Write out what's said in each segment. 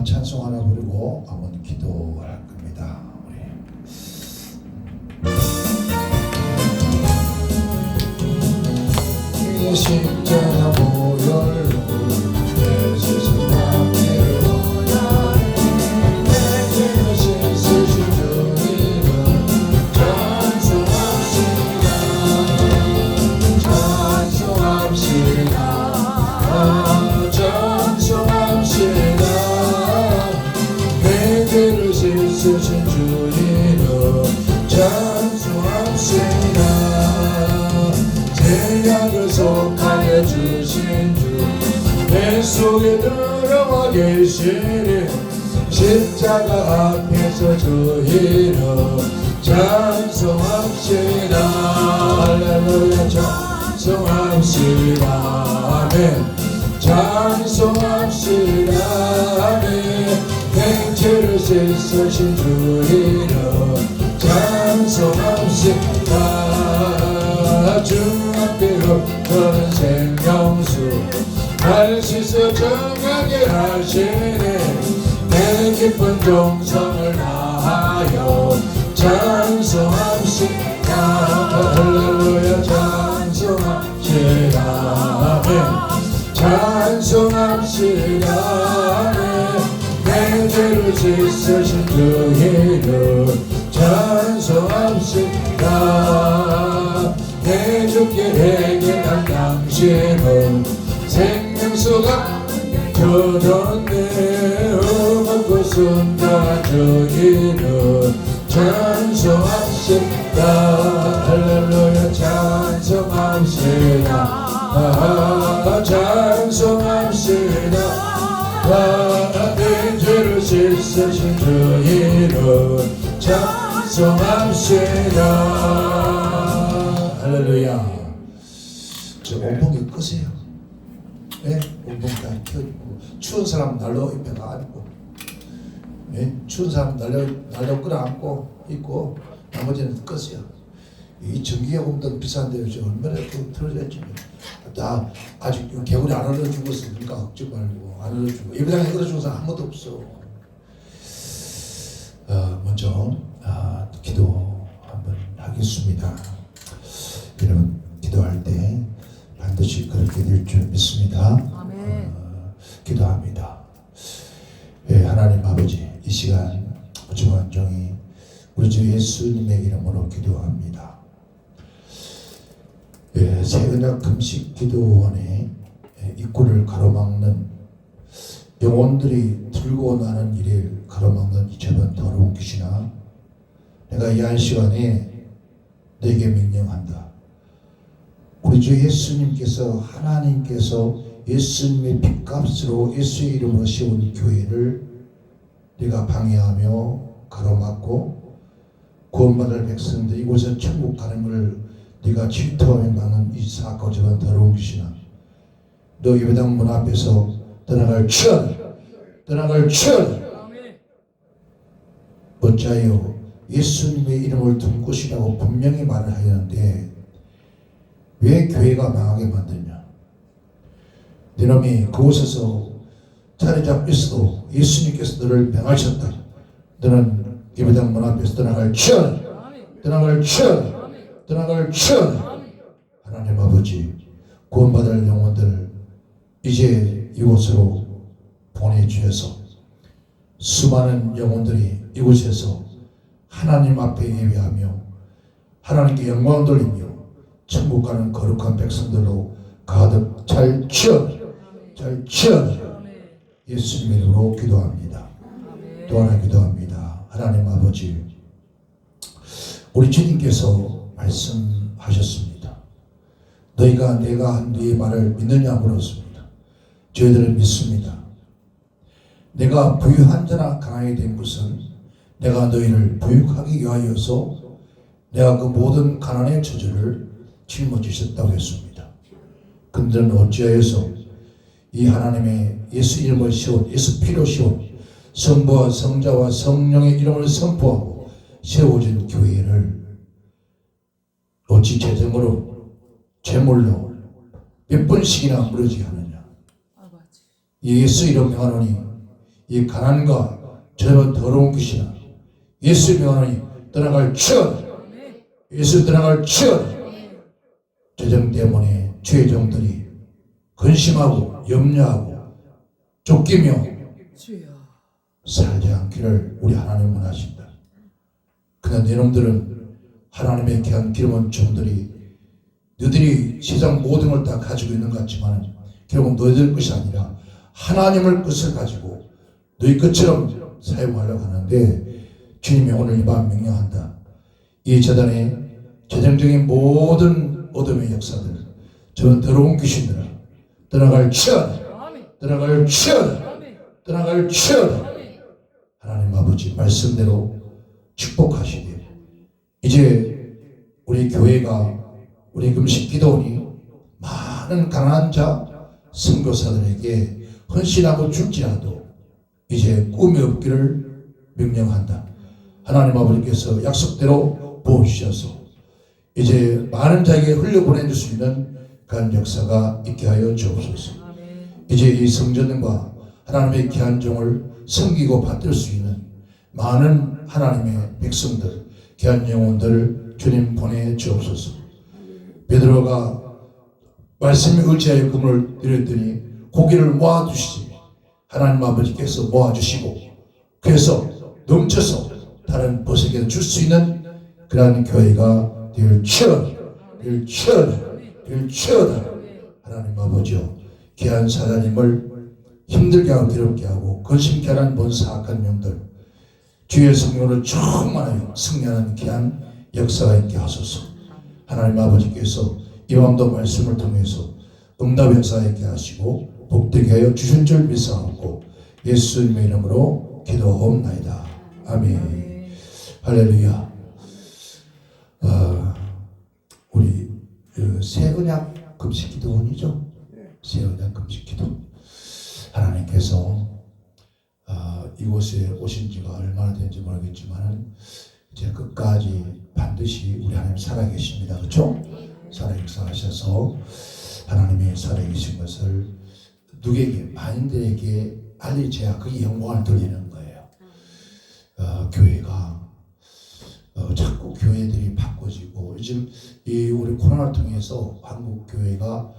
찬송 하나 부르고 한번 기도할 겁니다. 이 십자가 보혈로 내 세상 낭비를 원하네. 내 죄를 씻으신 주님을 찬송합시다. 찬송합시다. 내 죄를 씻으신 주님을 찬송합시다. 제약을 속하여 주신 주 내 속에 들어와 계시니 십자가 앞에서 저희를 찬송합시다. 할렐루야. 찬송합시다. 아멘. 찬송합시다. 아멘. 행체를 씻으신 주이를 찬송합시다. 주 앞에 흐르는 생명수 날 씻어 정하게 하시네. 내 깊은 종성을 다하여 찬송합시다. 할렐루야. 찬송합시다. 아멘. 찬송합시다. 내 죄를 씻으신 주이를 찬송합시다. 내 주께 회개한 당신은 생명수가 젖었네. 험하고 순전한 주이를 찬송합시다. 할렐루야. 찬송합시다. 찬송합시다. 내 죄를 씻으신 주이를 찬송합시다. 할렐루야. 저 온풍기 끄세요. 네? 온풍기 다 켜있고 추운 사람 날로 입에 가안고, 네? 추운 사람 날로 끌어안고 있고 나머지는 끄세요. 이 전기요금도 비싼데요. 저 얼마나 또 틀어졌지. 나 아직 개구리 안 얼어주고 있으니까 걱정 말고 안 얼어주고. 예배당에 얼어주는 사람 아무도 없어. 먼저 기도 한번 하겠습니다. 여러분 기도할 때 반드시 그렇게 될 줄 믿습니다. 아멘. 기도합니다. 하나님 아버지, 이 시간 주간종이 우리 주 예수님의 이름으로 기도합니다. 새언약 금식 기도원의 입구를 가로막는 영혼들이 들고 나는 일을 가로막는 이처럼 더러운 귀신아, 내가 이 한 시간에 너에게 명령한다. 우리 주 예수님께서, 하나님께서 예수님의 핏값으로 예수의 이름으로 세운 교회를 네가 방해하며 가로막고 구원받을 백성들 이곳에 천국 가는 것을 네가 질투하며 막는 이 사악하고 저런 더러운 귀신아, 너 예배당 문 앞에서 떠나갈 어찌하여 예수님의 이름을 둔 곳이라고 분명히 말을 하였는데 왜 교회가 망하게 만드냐? 네 놈이 그곳에서 자리 잡고 있어도 예수님께서 너를 명하셨다. 너는 예배당 문 앞에서 떠나갈 하나님 아버지, 구원받을 영혼들 이제 이곳으로 보내주셔서 수많은 영혼들이 이곳에서 하나님 앞에 예배하며 하나님께 영광 돌리며 천국 가는 거룩한 백성들로 가득 잘 채워 예수님의 이름으로 기도합니다. 또 하나 기도합니다. 하나님 아버지, 우리 주님께서 말씀하셨습니다. 너희가 내가 한 너희 말을 믿느냐 물었습니다. 저희들은 믿습니다. 내가 부유한 자나 강하게 된 것은 내가 너희를 부유하게 위하여서 내가 그 모든 가난의 저주를 짊어지셨다고 했습니다. 그들은 어찌하여서 이 하나님의 예수 이름을 세운, 예수 피로 세운 성부와 성자와 성령의 이름을 선포하고 세워진 교회를 어찌 재정으로 재물로 몇 번씩이나 무너지게 하느냐. 예수 이름 명하노니 이 가난과 저런 더러운 귀신아 예수 명하노니 떠나갈지어다. 예수 떠나갈지어다. 재정 때문에 주의 종들이 근심하고 염려하고 쫓기며 살지 않기를 우리 하나님 원하신다. 그러나 네놈들은 하나님의 귀한 기름은 종들이 너희들이 세상 모든 걸 다 가지고 있는 것 같지만 결국 너희들 것이 아니라 하나님을 것을 가지고 너희 것처럼 사용하려고 하는데 주님이 오늘 이 밤 명령한다. 이 재단의 재정적인 모든 어둠의 역사들 저런 더러운 귀신들아 떠나갈지어다. 떠나갈지어다. 떠나갈지어다. 하나님 아버지 말씀대로 축복하시되 이제 우리 교회가 우리 금식 기도원이 많은 가난한 자 선교사들에게 헌신하고 줄지라도 이제 꿈이 없기를 명령한다. 하나님 아버지께서 약속대로 부어주셔서 이제 많은 자에게 흘려보내줄 수 있는 그런 역사가 있게 하여 주옵소서. 이제 이 성전과 하나님의 귀한 종을 섬기고 받들 수 있는 많은 하나님의 백성들 귀한 영혼들을 주님 보내주옵소서. 베드로가 말씀에 의지하여 그물을 들였더니 고기를 모아주시지 하나님 아버지께서 모아주시고 그래서 넘쳐서 다른 벗에게 줄 수 있는 그러한 교회가 될지어다. 하나님 아버지요 귀한 사장님을 힘들게 하고 괴롭게 하고 거심케 하는 먼 사악한 영들 주의 성령으로 충만하여 승리하는 귀한 역사가 있게 하소서. 하나님 아버지께서 이 밤도 말씀을 통해서 응답 역사가 있게 하시고 복되게 하여 주신 줄 믿사옵고 예수님의 이름으로 기도하옵나이다. 아멘. 할렐루야. 우리 새 언약 금식 기도원이죠. 새 언약 금식 기도. 하나님께서 이곳에 오신 지가 얼마나 된지 모르겠지만 이제 끝까지 반드시 우리 하나님 살아계십니다. 그렇죠? 살아계셔서 하나님이 살아계신 것을 누구에게 만인들에게 알리셔야 그게 영광을 돌리는 거예요. 교회가 자꾸 교회들이 바꿔지고 요즘 이 우리 코로나를 통해서 한국 교회가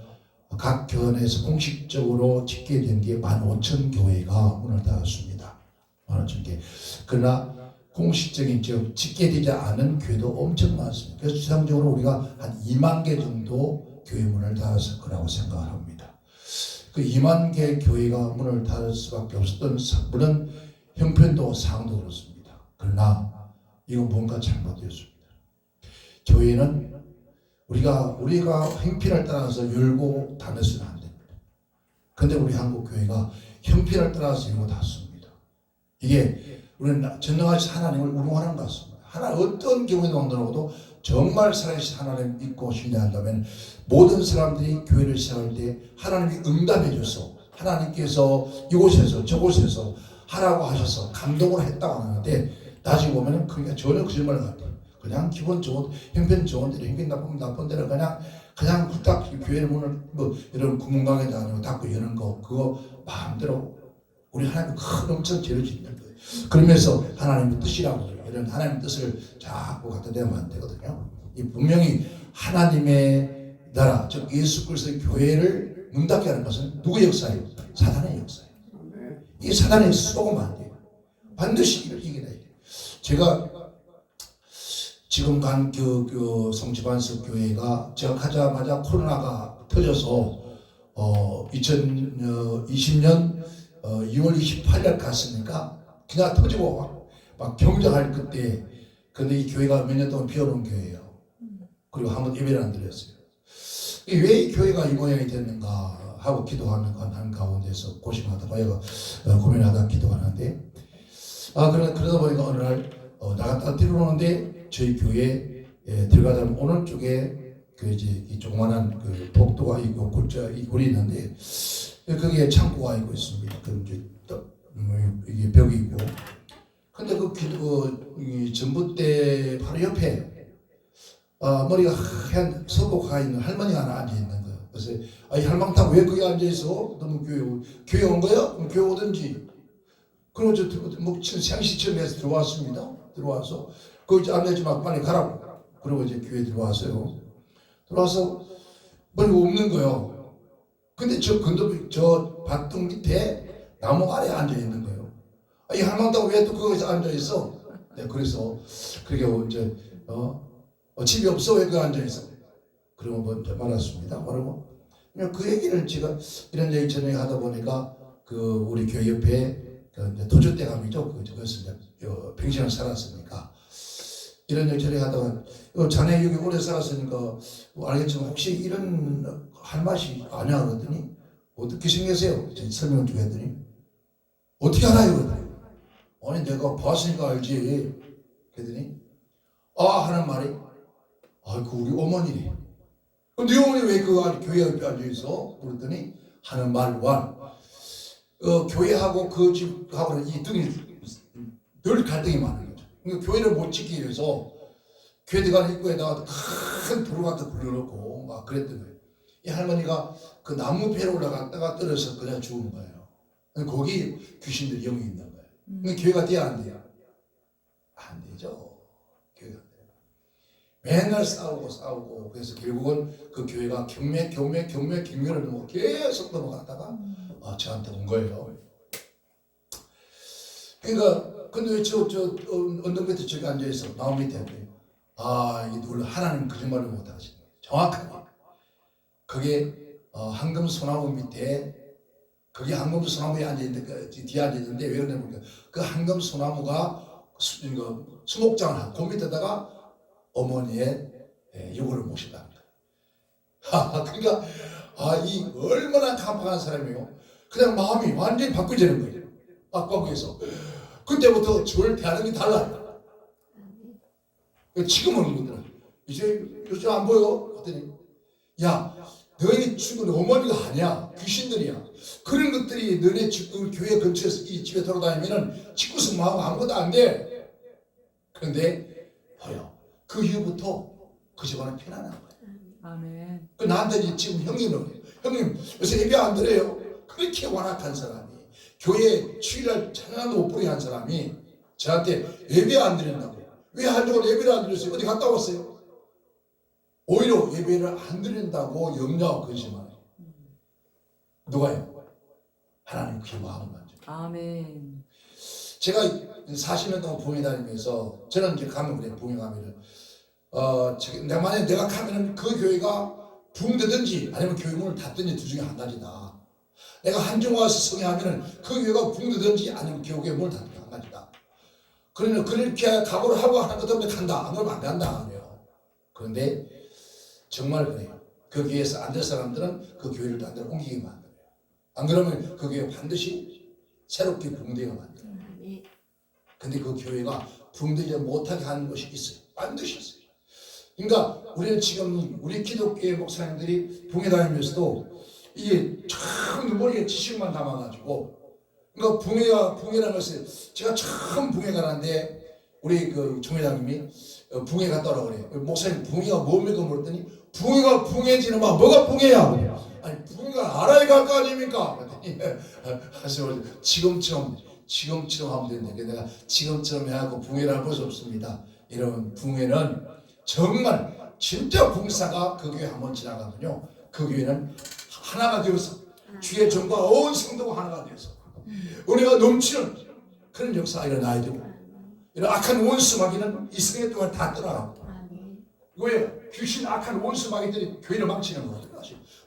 각 교단에서 공식적으로 집계된 게 15,000교회가 문을 닫았습니다. 15,000개. 그러나 공식적인 즉 집계되지 않은 교회도 엄청 많습니다. 그래서 추상적으로 우리가 한 2만 개 정도 교회 문을 닫았을 거라고 생각을 합니다. 그 2만 개 교회가 문을 닫을 수밖에 없었던 물론 형편도 상도 그렇습니다. 그러나 이건 뭔가 잘못되었습니다. 교회는 우리가 형편을 따라서 열고 닫으서는 안 됩니다. 근데 우리 한국 교회가 형편을 따라서 열고 닫습니다. 이게 우리는 전능하신 하나님을 우롱하는 것 같습니다. 어떤 경우에도 만들어도 정말 살아계신 하나님 믿고 신뢰한다면 모든 사람들이 교회를 시작할 때 하나님이 응답해 줘서 하나님께서 이곳에서 저곳에서 하라고 하셔서 감동을 했다고 하는데 나중에 보면 그게 전혀 거짓말 같아요. 그냥 기본 좋은 형편 좋은 대로 형편 나쁜 대로 그냥 후딱 교회 문을 이런 구멍가게도 아니고 닫고 여는 거 그거 마음대로 우리 하나님 큰 엄청 죄를 짓는 거예요. 그러면서 하나님의 뜻이라고 이런 하나님의 뜻을 자꾸 갖다 대면 안 되거든요. 이 분명히 하나님의 나라 즉 예수 그리스도의 교회를 문 닫게 하는 것은 누구의 역사예요? 사단의 역사예요. 이 사단의 속으면 안 돼요. 반드시 이겨내야 돼요. 제가 지금 간 그 성지반석 교회가 제가 가자마자 코로나가 터져서 2020년 2월 28일 갔으니까 그냥 터지고 막 경작할 그때 근데 이 교회가 몇 년 동안 비워놓은 교회예요. 그리고 한번 예배를 안 드렸어요. 왜 이 교회가 이 모양이 됐는가 하고 기도하는 가운데서 고심하다가 얘가 고민하다 기도하는데 그러다 보니까 어느 날 나갔다 들어오는데 저희 교회에 들어가다 보면 오른쪽에 그 이제 이 조그만한 그 복도가 있고 굴이 있는데 거기에 창고가 있고 있습니다. 그 이제 이게 벽이 있고 근데 그 전봇대 바로 옆에 머리가 하얀 서복가 있는 할머니가 하나 앉아 있는 거예요. 그래서 이 할망탕 왜 거기 앉아 있어? 너무 교회 온 거야? 그럼 교회 오든지. 그리고 뭐 생시청에서 들어왔습니다. 들어와서 거기 앉아있지 마 빨리 가라고. 그리고 이제 교회 들어왔어요. 들어와서 뭐 없는 거예요. 근데 저 밭등 밑에 나무 아래에 앉아 있는 거예요. 이 할망다고 왜 또 거기서 앉아 있어? 네, 그래서 그게 이제 집이 없어 왜 그 앉아 있어? 그러고 뭐 이제 말았습니다. 그러고 그 얘기를 제가 이런 얘기 전에 하다 보니까 그 우리 교회 옆에 그 도주대감이죠. 그것을 이제 평생을 살았으니까 이런 얘기 전에 하다가 자네 여기 오래 살았으니까 알겠지만 혹시 이런 할 맛이 아냐 그랬더니 어떻게 생겼어요? 설명을 좀 했더니 어떻게 알아요? 그랬더니 아니 내가 봤으니까 알지. 그랬더니 하는 말이 그 우리 어머니래. 그럼 네 어머니 왜 그 교회 옆에 앉아있어? 그랬더니 하는 말과 교회하고 그 집하고는 이 등이 늘 갈등이 많은 거죠. 그러니까 교회를 못 지키기 위해서 교회 들어가는 입구에다가 큰 불을 갖다 불려놓고 막 그랬던 거예요. 이 할머니가 그 나무 배로 올라갔다가 떨어져서 그냥 죽은 거예요. 거기 귀신들이 영이 있는 거예요. 그러니까 교회가 돼야 안 돼요? 안 되죠. 교회가 안 돼요. 맨날 싸우고 그래서 결국은 그 교회가 경매를 넘어 계속 넘어갔다가 저한테 온 거예요. 그러니까 근데 왜 언덕 밑에 저기 앉아있어 나무 밑에 이게 놀라 하나님 거짓말을 못하시는 거예요. 정확하게 그게 황금 소나무 밑에 그게 황금 소나무에 앉아있는데 뒤에 앉아있는데 왜 그러냐면 그 황금 소나무가 수목장을 하고 그 밑에다가 어머니의 유골을 모신다는 거예요. 그러니까 이 얼마나 깜빡한 사람이에요. 그냥 마음이 완전히 바뀌어지는 거예요. 빡빡해서 그때부터 저를 대하는 게 달라요. 지금은 뭐더라 이제 요즘 안 보여? 그랬더니 야 너희 죽은 어머니가 아니야. 귀신들이야. 그런 것들이 너네 교회 근처에서 이 집에 돌아다니면은 집구석 마음 아무것도 안 돼. 그런데 봐요. 그 이후부터 그 집안은 편안한 거예요. 아멘. 그 나한테 지금 형님 요새 예배 안 드려요. 그렇게 완악한 사람이 교회 주일날 찬양도 못 부르게 한 사람이 저한테 예배 안 드린다고. 왜 한쪽으로 예배를 안 드렸어요? 어디 갔다 왔어요? 오히려 예배를 안 드린다고 염려하고 거짓말해요. 누가요? 하나님 그 마음을 만져. 아멘. 제가 40년 동안 부흥회 다니면서 저는 이제 가면 그래요. 부흥회 가면은 만약에 내가 가면은 그 교회가 붕대든지 아니면 교회 문을 닫든지 둘 중에 한 가지다. 내가 한중 와서 성회하면은 그 교회가 붕대든지 아니면 교회 문을 닫든지 한 가지다. 그러면 그렇게 각오를 하고 하는 것 때문에 간다. 안 그러면 안 간다. 그래요. 그런데 정말 그래요. 그 교회에서 안 될 사람들은 그 교회를 딴 데로 옮기게 만들어요. 안 그러면 그 교회 반드시 새롭게 붕대가 만들어요. 근데 그 교회가 붕대지 못하게 하는 것이 있어요. 반드시 있어요. 그러니까 우리는 지금 우리 기독교의 목사님들이 붕괴 다니면서도 이게 참 머리에 지식만 담아가지고 그러니까 붕괴라는 것을 제가 처음 붕괴 가는데 우리 그 총회장님이 붕괴 갔다 오라고 그래요. 목사님 붕괴가 뭡니까 물었더니 붕괴가 붕괴지는 뭐가 붕괴야? 아니 붕괴가 알아야 갈 거 아닙니까? 그래서 지금처럼 하면 되는데 내가 지금처럼 해갖고 붕괴를 할 수 없습니다. 여러분 붕괴는 정말 진짜 붕사가 그 교회 한번 지나가면요 그 교회는 하나가 되어서 주의 정과 온 성도가 하나가 되어서 우리가 넘치는 그런 역사가 일어나야 되고 이런 악한 원수마귀는 이 세계 동안 다 떠나가고 왜 귀신 악한 원수마귀들이 교회를 망치는 거예요.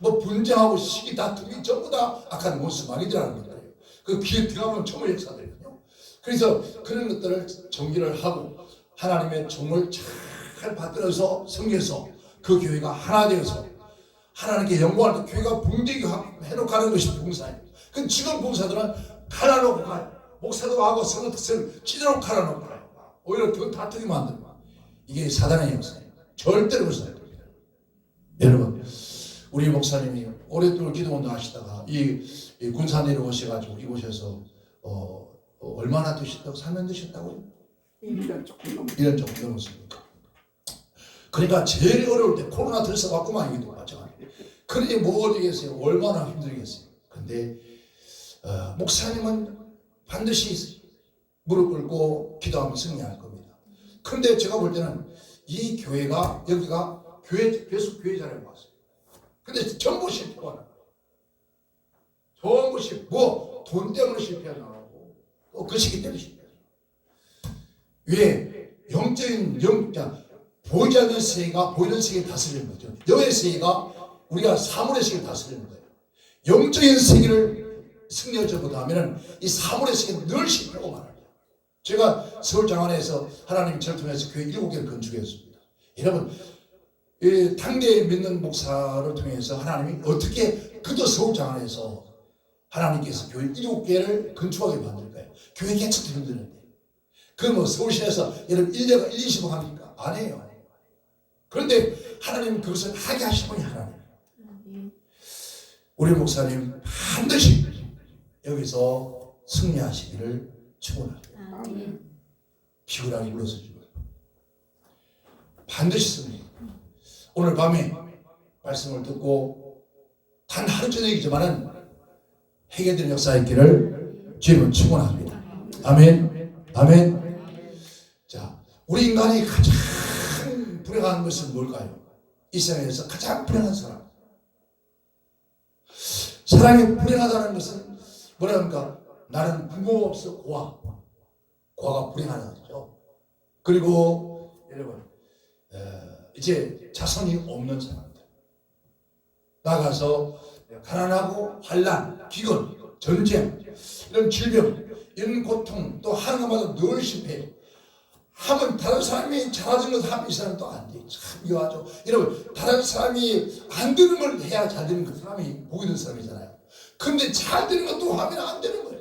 뭐 분쟁하고 시기 다툼이 전부 다 악한 원수마귀들이라는 거예요. 그 귀에 들어가면 정말 역사들이거든요. 그래서 그런 것들을 정리를 하고 하나님의 종을 잘 받들어서 섬겨서 그 교회가 하나 되어서 하나님께 영광을 교회가 붕대게 해놓고 하는 것이 봉사예요. 근데 지금 봉사들은 갈아놓고 가요. 목사도 하고 성도 특성을 찢어놓고 갈아놓고 가요. 오히려 더 다투게 만드는 거예요. 이게 사단의 역사예요. 절대로 그렇지 않아요. 여러분 우리 목사님이 오랫동안 기도운동 하시다가 이 군산 내려오셔가지고 이곳에서 얼마나 되셨다고? 3년 되셨다고요? 1년 조금 넘었습니까? 그러니까 제일 어려울 때 코로나 들썩왔구만 이게 똑같죠. 그러니 뭐 어디겠어요? 얼마나 힘들겠어요. 근데 목사님은 반드시 무릎 꿇고 기도하면 승리할 겁니다. 그런데 제가 볼 때는 이 교회가 여기가 계속 교회 자리에 왔어요. 근데 전부 실패가 나요. 전부 실패. 돈 때문에 실패하지 않고 또 그 시기 때문에 실패하죠. 왜? 보이지 않는 세계가 보이는 세계를 다스리는 거죠. 영의 세계가 우리가 사물의 세계를 다스리는 거예요. 영적인 세계를 승리하지 못하면 이 사물의 세계는 늘 실패하고 말합니다. 제가 서울 장안에서 하나님이 저를 통해서 교회 7개를 건축했습니다. 여러분, 이 당대에 믿는 목사를 통해서 하나님이 어떻게 그도 서울 장안에서 하나님께서 교회 7개를 건축하게 만들까요? 교회 개척도 힘드는데 그 서울시에서 여러분 1년 20억 합니까? 안 해요. 그런데 하나님은 그것을 하게 하신 분이 하나님. 우리 목사님 반드시 여기서 승리하시기를 축원합니다. 비굴하게 물러서지 말고 반드시 승리. 오늘 밤에 말씀을 듣고 단 하루 저녁이지만은 해결되는 역사 있기를 주님은 축원합니다. 아멘. 아멘. 자, 우리 인간이 가장 불행한 것은 뭘까요? 이 세상에서 가장 불행한 사람. 사람이 불행하다는 것은 뭐랍니까? 나는 부모 없어 고아가 불행하다죠. 그리고 여러분 이제 자손이 없는 사람들 나가서 가난하고 환난, 기근, 전쟁, 이런 질병, 이런 고통 또 하는 것마다 늘 실패해. 하면 다른 사람이 잘하는 것 하면 이 사람 또 안 돼. 참 이거하죠. 여러분 다른 사람이 안 되는 걸 해야 잘 되는 그 사람이 복 있는 사람이잖아요. 근데 잘 되는 것도 하면 안 되는 거예요.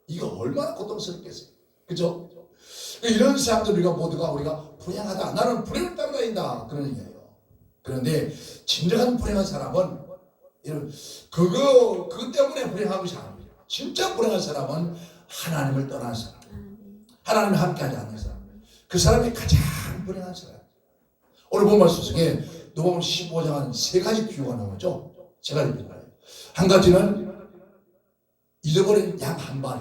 이거 얼마나 고통스럽겠어요. 그죠? 이런 사람들 우리가 불행하다. 나는 불행을 따라다닌다. 그런 얘기예요. 그런데 진정한 불행한 사람은 여러분 그거 때문에 불행한 것이 아닙니다. 진짜 불행한 사람은 하나님을 떠난 사람, 하나님을 함께하지 않는 사람, 그 사람이 가장 불행한 사람. 오늘 본 말씀 속에 누가복음 15장은 3가지 비유가 나오죠. 3가지 비유가 나와요. 한 가지는 잊어버린 양 한 마리.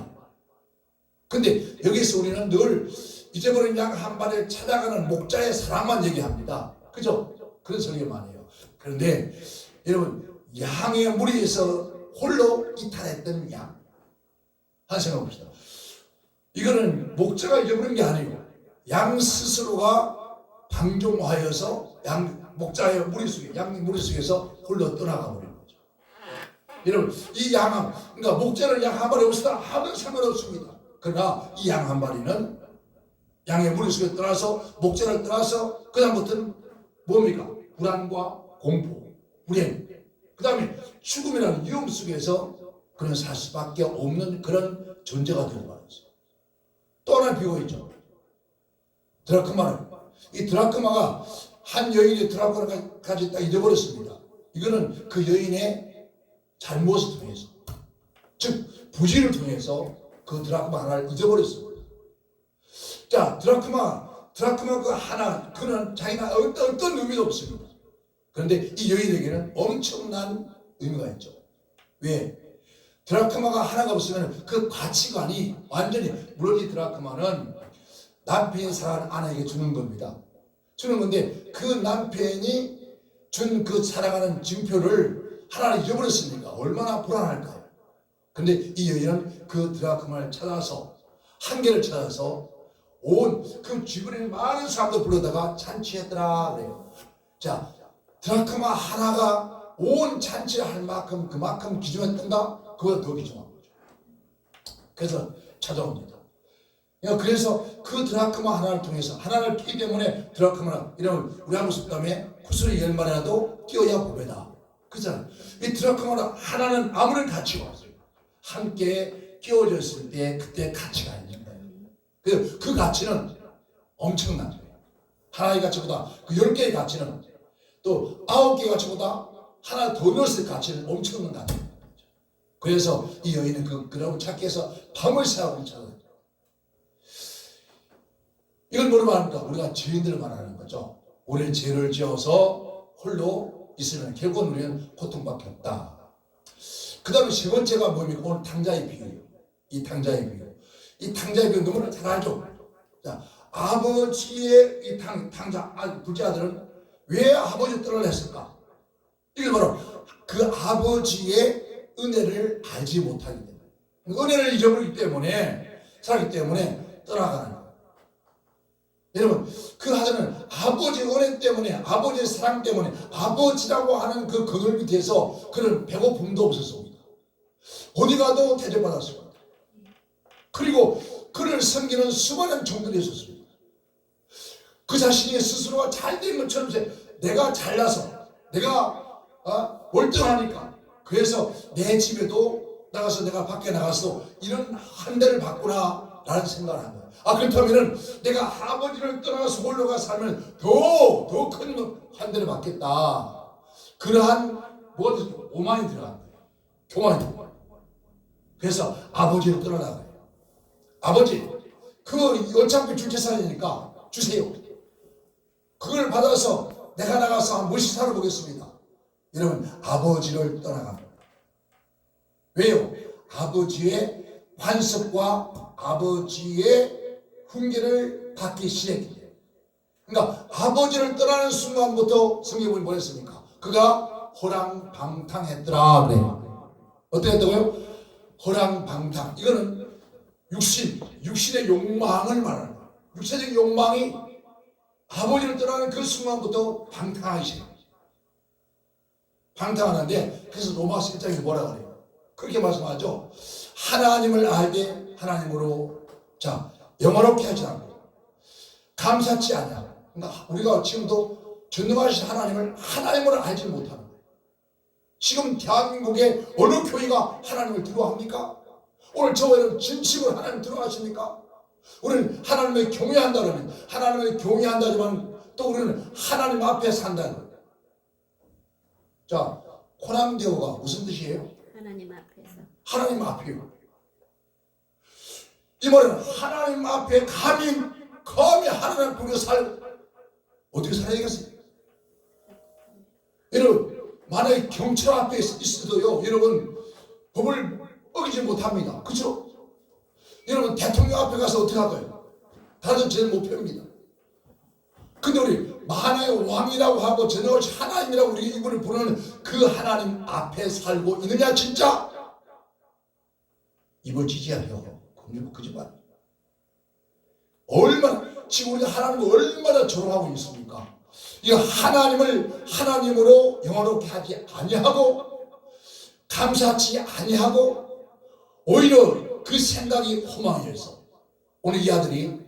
근데 여기서 우리는 늘 잊어버린 양 한 마리를 찾아가는 목자의 사랑만 얘기합니다. 그죠? 그런 설교만 해요. 그런데 여러분 양의 무리에서 홀로 이탈했던 양. 한 생각 봅시다. 이거는 목자가 잊어버린 게 아니고 양 스스로가 방종하여서 목자의 양 무리 속에서 홀로 떠나가 버린 거죠. 여러분 이 양 그러니까 목자는 양 한 마리 없으나 아무 상관없습니다. 그러나 이 양 한 마리는 양의 무리 속에 떠나서 목자를 떠나서 그다음부터는 뭡니까? 불안과 공포, 불행, 그 다음에 죽음이라는 위험 속에서 그런 살 수밖에 없는 그런 존재가 되고 말았어요. 또 하나 비유가 있죠. 드라크마는 이 드라크마가 한 여인이 드라크마까지 딱 잊어버렸습니다. 이거는 그 여인의 잘못을 통해서 즉 부지를 통해서 그 드라크마 하나를 잊어버렸습니다. 자 드라크마 그 하나 그는 자기가 어떤 의미도 없습니다. 그런데 이 여인에게는 엄청난 의미가 있죠. 왜? 드라크마가 하나가 없으면 그 가치관이 완전히 물론 이 드라크마는 남편이 사랑하는 아내에게 주는 겁니다. 주는 건데 그 남편이 준 그 사랑하는 증표를 하나를 잊어버렸으니까 얼마나 불안할까요? 근데 이 여인은 그 드라크마를 찾아서 한 개를 찾아서 온 그 주변에 많은 사람들 불러다가 잔치했더라 그래요. 자 드라크마 하나가 온 잔치를 할 만큼 그만큼 귀중했던가? 그보다 더 귀중한 거죠. 그래서 찾아옵니다. 그래서 그 드라크마 하나를 통해서 하나를 끼기 때문에 드라크마는 이런 우리 한국 속담에 구슬이 10마리라도 끼어야 보배다. 그렇잖아요. 이 드라크마 하나는 아무런 가치가 없어요. 함께 끼워졌을 때 그때 가치가 있는 거예요. 그 가치는 엄청난 거예요. 하나의 가치보다 그 10개의 가치는 또 9개의 가치보다 하나 더 넣었을 가치는 엄청난 가치입니다. 그래서 이 여인은 그라고 찾기 위해서 밤을 새하고 찾아요. 이걸 뭐로 말합니까? 우리가 죄인들을 말하는 거죠. 우리는 죄를 지어서 홀로 있으면 결국은 우리는 고통밖에 없다. 그 다음에 세 번째가 뭡니까? 오늘 탕자의 비유예요. 이 탕자의 비유. 이 탕자의 그 너무나 잘 알죠. 자, 아버지의 이 탕자 둘째 아들은 왜 아버지 떠나려 했을까? 이게 바로 그 아버지의 은혜를 알지 못하기 때문에, 은혜를 잊어버리기 때문에, 살기 때문에 떠나가는 거예요. 여러분, 그 아들은 아버지 은혜 때문에, 아버지의 사랑 때문에, 아버지라고 하는 그 그늘 밑에서 그는 배고픔도 없었습니다. 어디 가도 대접받았습니다. 그리고 그를 섬기는 수많은 종들이 있었습니다. 그 자신이 스스로가 잘된 것처럼 내가 잘나서, 내가 월등하니까, 그래서 내 집에도 나가서, 내가 밖에 나가서 이런 한 대를 받구나 라는 생각을 한 거예요. 그렇다면 내가 아버지를 떠나서 홀로가 살면 더 큰 한 대를 받겠다. 그러한 오만이 들어간 거예요. 교만이. 그래서 아버지를 떠나라고요. 아버지, 그 어차피 줄 재산이니까 주세요. 그걸 받아서 내가 나가서 한번 멋있게 살아보겠습니다. 여러분, 아버지를 떠나갑니다. 왜요? 아버지의 관습과 아버지의 훈계를 받기 시작했기 때문에. 그러니까 아버지를 떠나는 순간부터 성경이 뭐랬습니까? 그가 호랑방탕했더라 그래요. 어떻게 했다고요? 호랑방탕. 이거는 육신의 욕망을 말하는 거예요. 육체적 욕망이 아버지를 떠나는 그 순간부터 방탕하기 시작해요. 방탕하는데, 그래서 로마서 1장에서 뭐라 그래요? 그렇게 말씀하죠. 하나님을 알되 하나님으로 영화롭게 하지 않고 감사치 않냐. 그러니까 우리가 지금도 전능하신 하나님을 하나님으로 알지 못하는 거예요. 지금 대한민국의 어느 교회가 하나님을 두려워합니까? 오늘 저희는 진심으로 하나님 두려워하십니까? 우리는 하나님을 경외한다면, 하나님을 경외한다지만 또 우리는 하나님 앞에 산다는 거예요. 자, 호남대오가 무슨 뜻이에요? 하나님 앞에서. 하나님 앞이요. 이 말은 하나님 앞에 감히 하나님 앞에 어떻게 살아야겠어요? 여러분, 만약에 경찰 앞에 있어도요, 여러분 법을 어기지 못합니다. 그렇죠? 여러분, 대통령 앞에 가서 어떻게 할까요? 다들 제일 못 펴입니다. 근데 우리 만화의 왕이라고 하고 전능하신 하나님이라고 우리 이분을 부르는 그 하나님 앞에 살고 있느냐 진짜? 입을 지지하여 거짓말. 얼마나 지금 우리가 하나님을 얼마나 조롱하고 있습니까? 이 하나님을 하나님으로 영원롭게 하지 아니하고 감사치 아니하고 오히려 그 생각이 허망해서 오늘 이 아들이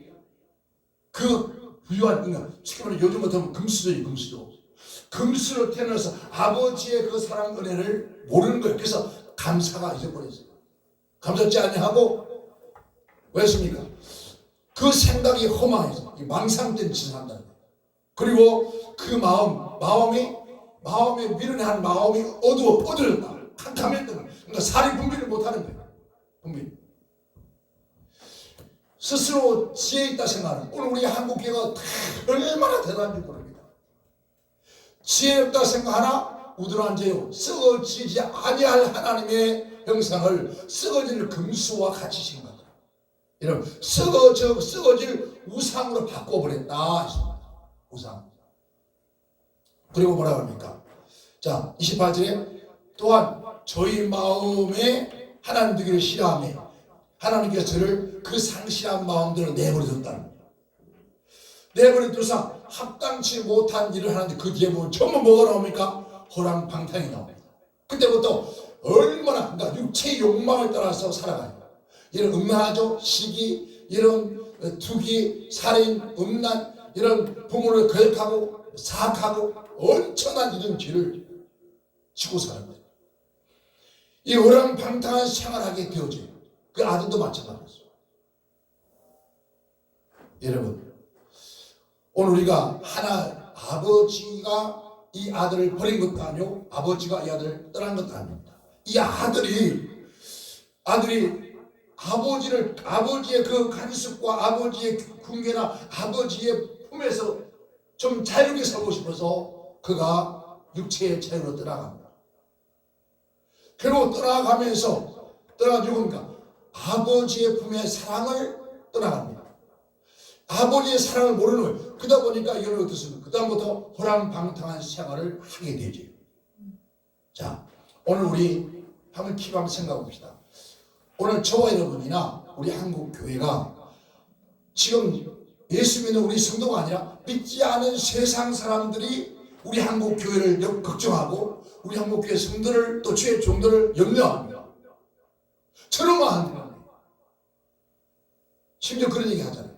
그 부유한 인간, 쉽게 말해 요즘 같으면 금수저예요. 금수로 태어나서 아버지의 그 사랑 은혜를 모르는 거예요. 그래서 감사가 잊어버렸어요. 감사치 아니하고 왜 했습니까? 그 생각이 허망해서 망상된 짓을 한다는 거예요. 그리고 그 마음에 미련한 마음이 어두워졌다. 캄캄했다. 그러니까 살이 분별을 못하는 거예요. 분별. 스스로 지혜 있다 생각하는, 오늘 우리 한국교회가 얼마나 대단한지 모릅니다. 지혜 없다 생각하나 우둔한죄요 썩어지지 아니할 하나님의 형상을 썩어질 금수와 같이 생각합니다. 여러분, 썩어질 우상으로 바꿔버렸다. 우상. 그리고 뭐라고 합니까? 자, 28절에 또한 저희 마음에 하나님 되기를 싫어하며 하나님께서 저를 그 상실한 마음대로 내버려뒀다는 거예요. 내버려둬서 합당치 못한 일을 하는데 그 뒤에 보면 전부 뭐가 나옵니까? 호랑방탕이 나옵니다. 그때부터 얼마나, 그러니까 육체의 욕망을 따라서 살아가요. 이런 음란하죠? 시기, 이런 투기, 살인, 음란, 이런 부모를 거역하고 사악하고 엄청난 이런 죄를 지고 사는 거예요. 이 호랑방탕한 생활하게 되어져요. 그 아들도 마찬가지였어요. 여러분, 오늘 우리가 아버지가 이 아들을 버린 것도 아니고 아버지가 이 아들을 떠난 것도 아닙니다. 이 아들이 아버지의 그 간섭과 아버지의 훈계나 아버지의 품에서 좀 자유롭게 살고 싶어서 그가 육체의 자유로 떠나갑니다. 결국 떠나가면서 떠나주니까 아버지의 품의 사랑을 떠나갑니다. 아버지의 사랑을 모르는 거예요. 그러다 보니까 이건 어떻습니까? 그 다음부터 호랑방탕한 생활을 하게 되죠. 자, 오늘 우리 한번 기도 한번 생각해 봅시다. 오늘 저와 여러분이나 우리 한국 교회가 지금 예수 믿는 우리 성도가 아니라 믿지 않은 세상 사람들이 우리 한국 교회를 걱정하고 우리 한국 교회 성도를 또 주의 종들을 염려합니다. 저러면 안 돼요. 심지어 그런 얘기 하잖아요.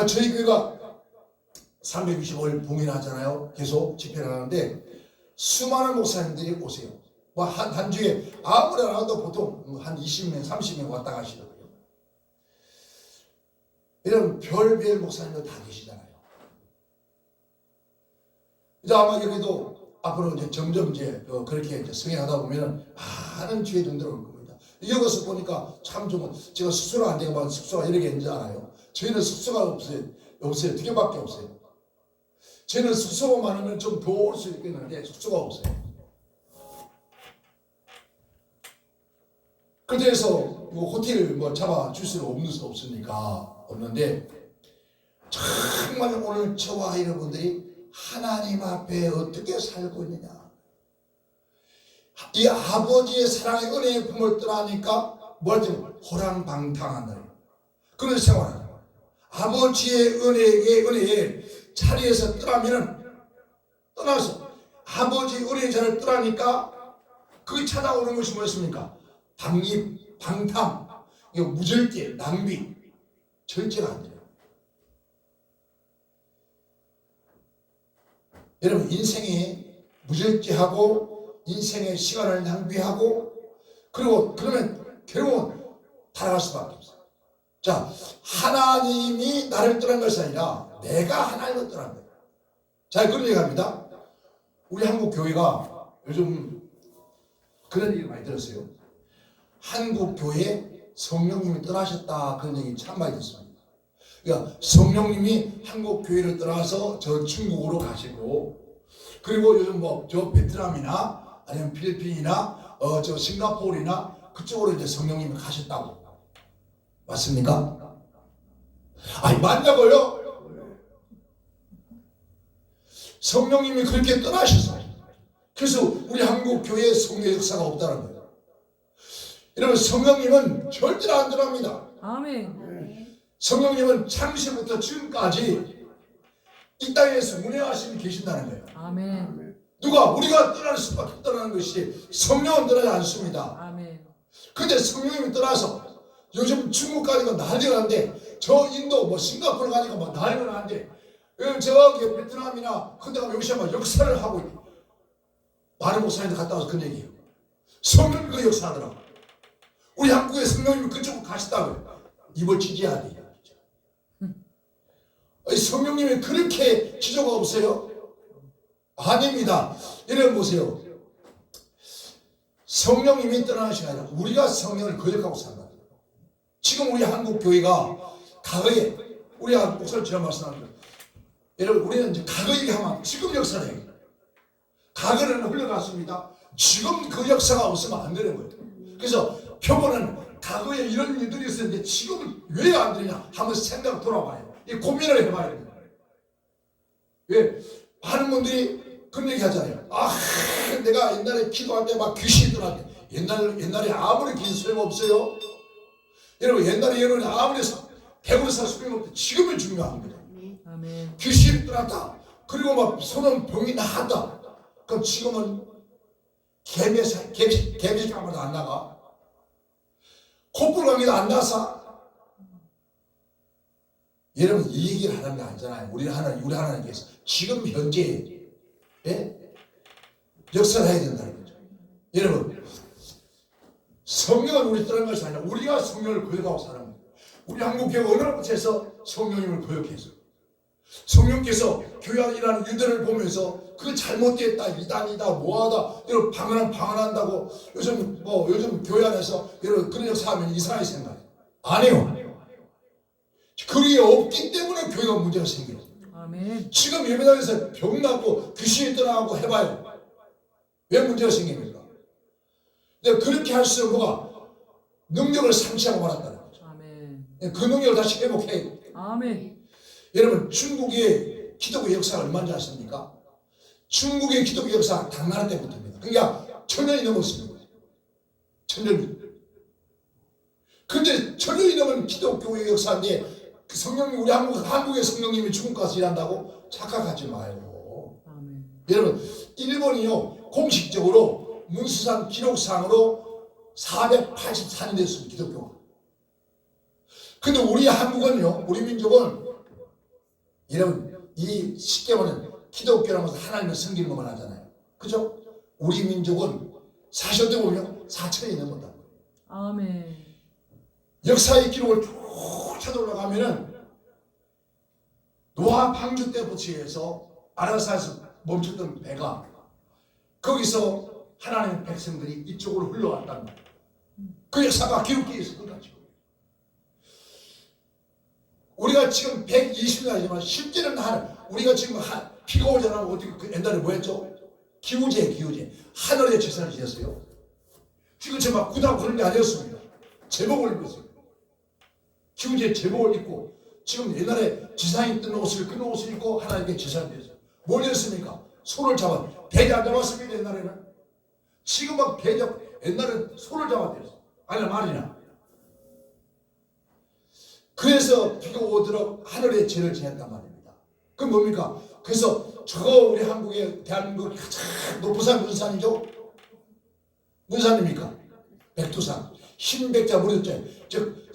저희 교회가 365일 봉인하잖아요. 계속 집회를 하는데 수많은 목사님들이 오세요. 뭐 한 주에 아무리 안 와도 보통 한 20명, 30명 왔다 가시더라고요. 이런 별별 목사님들 다 계시잖아요. 이제 아마 여기도 앞으로 이제 점점 그렇게 이제 성행하다 보면 많은 주의 종들이 올 겁니다. 여기서 보니까 참 좀 제가 숙소가 안 되고 숙소가 여러 개 있는지 알아요. 저희는 숙소가 없어요. 두 개밖에 없어요. 저희는 숙소가 많으면 좀 더 올 수 있겠는데 숙소가 없어요. 그래서 호텔을 잡아줄 수는 없는데 정말 오늘 저와 여러분들이 하나님 앞에 어떻게 살고 있느냐, 이 아버지의 사랑의 은혜의 품을 떠나니까 뭐라지? 호랑방탕한다. 그런 생활을 아버지의 은혜의 자리에서 떠나서 아버지의 은혜의 자리를 떠나니까 그 찾아오는 것이 뭐였습니까? 방입, 방탕, 이거 무절제, 낭비, 절제가 안 돼요. 여러분, 인생에 무절제하고 인생의 시간을 낭비하고 그러면 결국은 타락할 수밖에 없어요. 자, 하나님이 나를 떠난 것이 아니라 내가 하나님을 떠난 거예요. 자, 그런 얘기합니다. 우리 한국 교회가 요즘 그런 얘기 많이 들었어요. 한국 교회에 성령님이 떠나셨다, 그런 얘기 참 많이 듣습니다. 그러니까 성령님이 한국 교회를 떠나서 저 중국으로 가시고, 그리고 요즘 저 베트남이나 아니면 필리핀이나 저 싱가포르나 그쪽으로 이제 성령님이 가셨다고. 맞습니까? 아니, 맞냐고요? 성령님이 그렇게 떠나셨어요. 그래서 우리 한국 교회에 성령 역사가 없다는 거예요. 여러분, 성령님은 절대로 안 떠납니다. 아멘. 성령님은 창세부터 지금까지 이 땅에서 운행하시고 계신다는 거예요. 아멘. 누가? 우리가 떠날 수밖에 떠나는 것이, 성령은 떠나지 않습니다. 아멘. 근데 성령님이 떠나서 요즘 중국 가니까 난리가 난데, 저 인도 싱가포르 가니까 난리가 나는데, 저기 베트남이나 근데 여기서 역사를 하고 있고, 많은 목사님들 갔다 와서 그런 얘기해요. 성령이 그 역사하더라고. 우리 한국의 성령님이 그쪽으로 가시다고요. 입을 찢어야 돼요. 성령님이 그렇게 지조가 없어요? 아닙니다. 여러분 보세요. 성령님이 떠나는 시간이 아니라 우리가 성령을 거역하고 산다. 지금 우리 한국 교회가 과거에, 우리가 목사님 지난 말씀하는 거예요. 여러분, 우리는 이제 과거 얘기하면 지금 역사를 해요. 과거는 흘러갔습니다. 지금 그 역사가 없으면 안 되는 거예요. 그래서 표본은 과거에 이런 일들이 있었는데 지금은 왜 안 되냐 한번 생각 돌아봐요. 이 고민을 해봐야 됩니다. 왜? 많은 분들이 그런 얘기 하잖아요. 내가 옛날에 기도할 때 막 귀신이 들어왔대. 옛날에 아무리 긴 소용 없어요. 여러분, 옛날에 여러분이 아무리 배고서 소용 없대. 지금은 중요한 거죠. 아멘. 귀신이 들어왔다. 그리고 막 손은 병이 나았다. 그럼 지금은 개미식감으로 안 나가. 콧불 감기도 안 나서. 여러분, 이 얘기를 하는 게 아니잖아요. 우리 하나님께서 지금 현재 역사를 해야 된다는 거죠. 여러분, 성령은 우리 떠난 것이 아니라 우리가 성령을 거역하고 사는 거예요. 우리 한국교회 어느 곳에서 성령님을 거역해서 성령께서 교회 안에 일하는 일들을 보면서 그 잘못됐다, 이단이다, 뭐하다, 여러분 방언한다고 요즘 교회 안에서 여러분 그런 역사하면 이상하게 생각해요. 아니요. 그게 없기 때문에 교회가 문제가 생겨요. 아멘. 지금 예배당에서 병 나고 귀신이 떠나고 해봐요. 왜 문제가 생깁니까? 근데 그렇게 할수록 뭐가 능력을 상실하고 말았다는 거죠. 아멘. 그 능력을 다시 회복해야 돼요. 아멘. 여러분 중국의 기독교 역사가 얼마인지 아십니까? 중국의 기독교 역사 당나라 때부터입니다. 그러니까 1000년이 넘었습니다. 1000년이. 근데 1000년이 넘은 기독교의 역사인데 그 성령님 우리 한국의 성령님이 중국 가서 일한다고 착각하지 마요. 아멘. 여러분 일본이요 공식적으로 문수산 기록상으로 484년 됐습니다. 기독교가. 근데 우리 한국은요 우리 민족은 여러분 이 쉽게 말하면 기독교라면서 하나님을 섬기는 것만 하잖아요. 그죠? 우리 민족은 사실 어떻게 보면 4천년이 넘었다. 아멘. 역사의 기록을 쭉 찾아올라가면은 노아 방주 때부터 해서 아라사에서 멈췄던 배가 거기서 하나님의 백성들이 이쪽으로 흘러왔다는 거예요. 그 역사가 기록되어 있습니다. 우리가 지금 120년이지만 실제는 우리가 지금 비가 오잖아. 어떻게 그 옛날에 뭐였죠? 기후제 하늘에 제사를 지었어요. 지금 제가 구다고 그런 게 아니었습니다. 제복을 입었어요. 기후제 제복을 입고 지금 옛날에 지상이 뜬 옷을 그 옷을 입고 하나님께 제사를 드렸어요. 뭘 했습니까? 소를 잡아 배 안 잡았습니다. 옛날에는. 지금 막 배 잡 옛날에는 소를 잡아드렸어요. 아니나 말이나. 그래서 비가 오도록 하늘에 죄를 지었단 말입니다. 그럼 뭡니까? 그래서 저거 우리 한국의 대한민국 가장 높은 산 무슨 산이죠? 무슨 산입니까? 백두산. 흰백자 무렵자 즉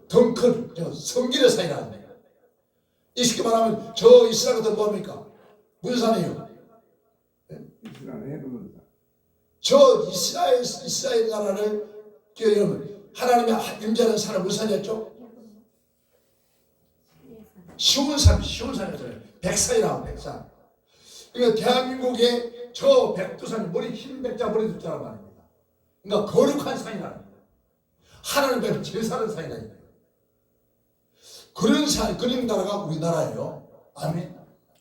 덩큰 성길의 산이라는 거예요. 이 쉽게 말하면 저 이스라엘 같은 뭐합니까? 무슨 산이에요? 저 이스라엘 나라를 여러분 하나님의 임재하는 산은 무슨 산이었죠? 시온산이었어요. 백산이라고 백산. 그러니까 대한민국의 저 백두산이 흰백자 머리 숫자란 말입니다. 그러니까 거룩한 산이라는 거예요. 하나님께 제사하는 산이라는 거예요. 그런 산, 그런 나라가 우리나라예요. 아멘.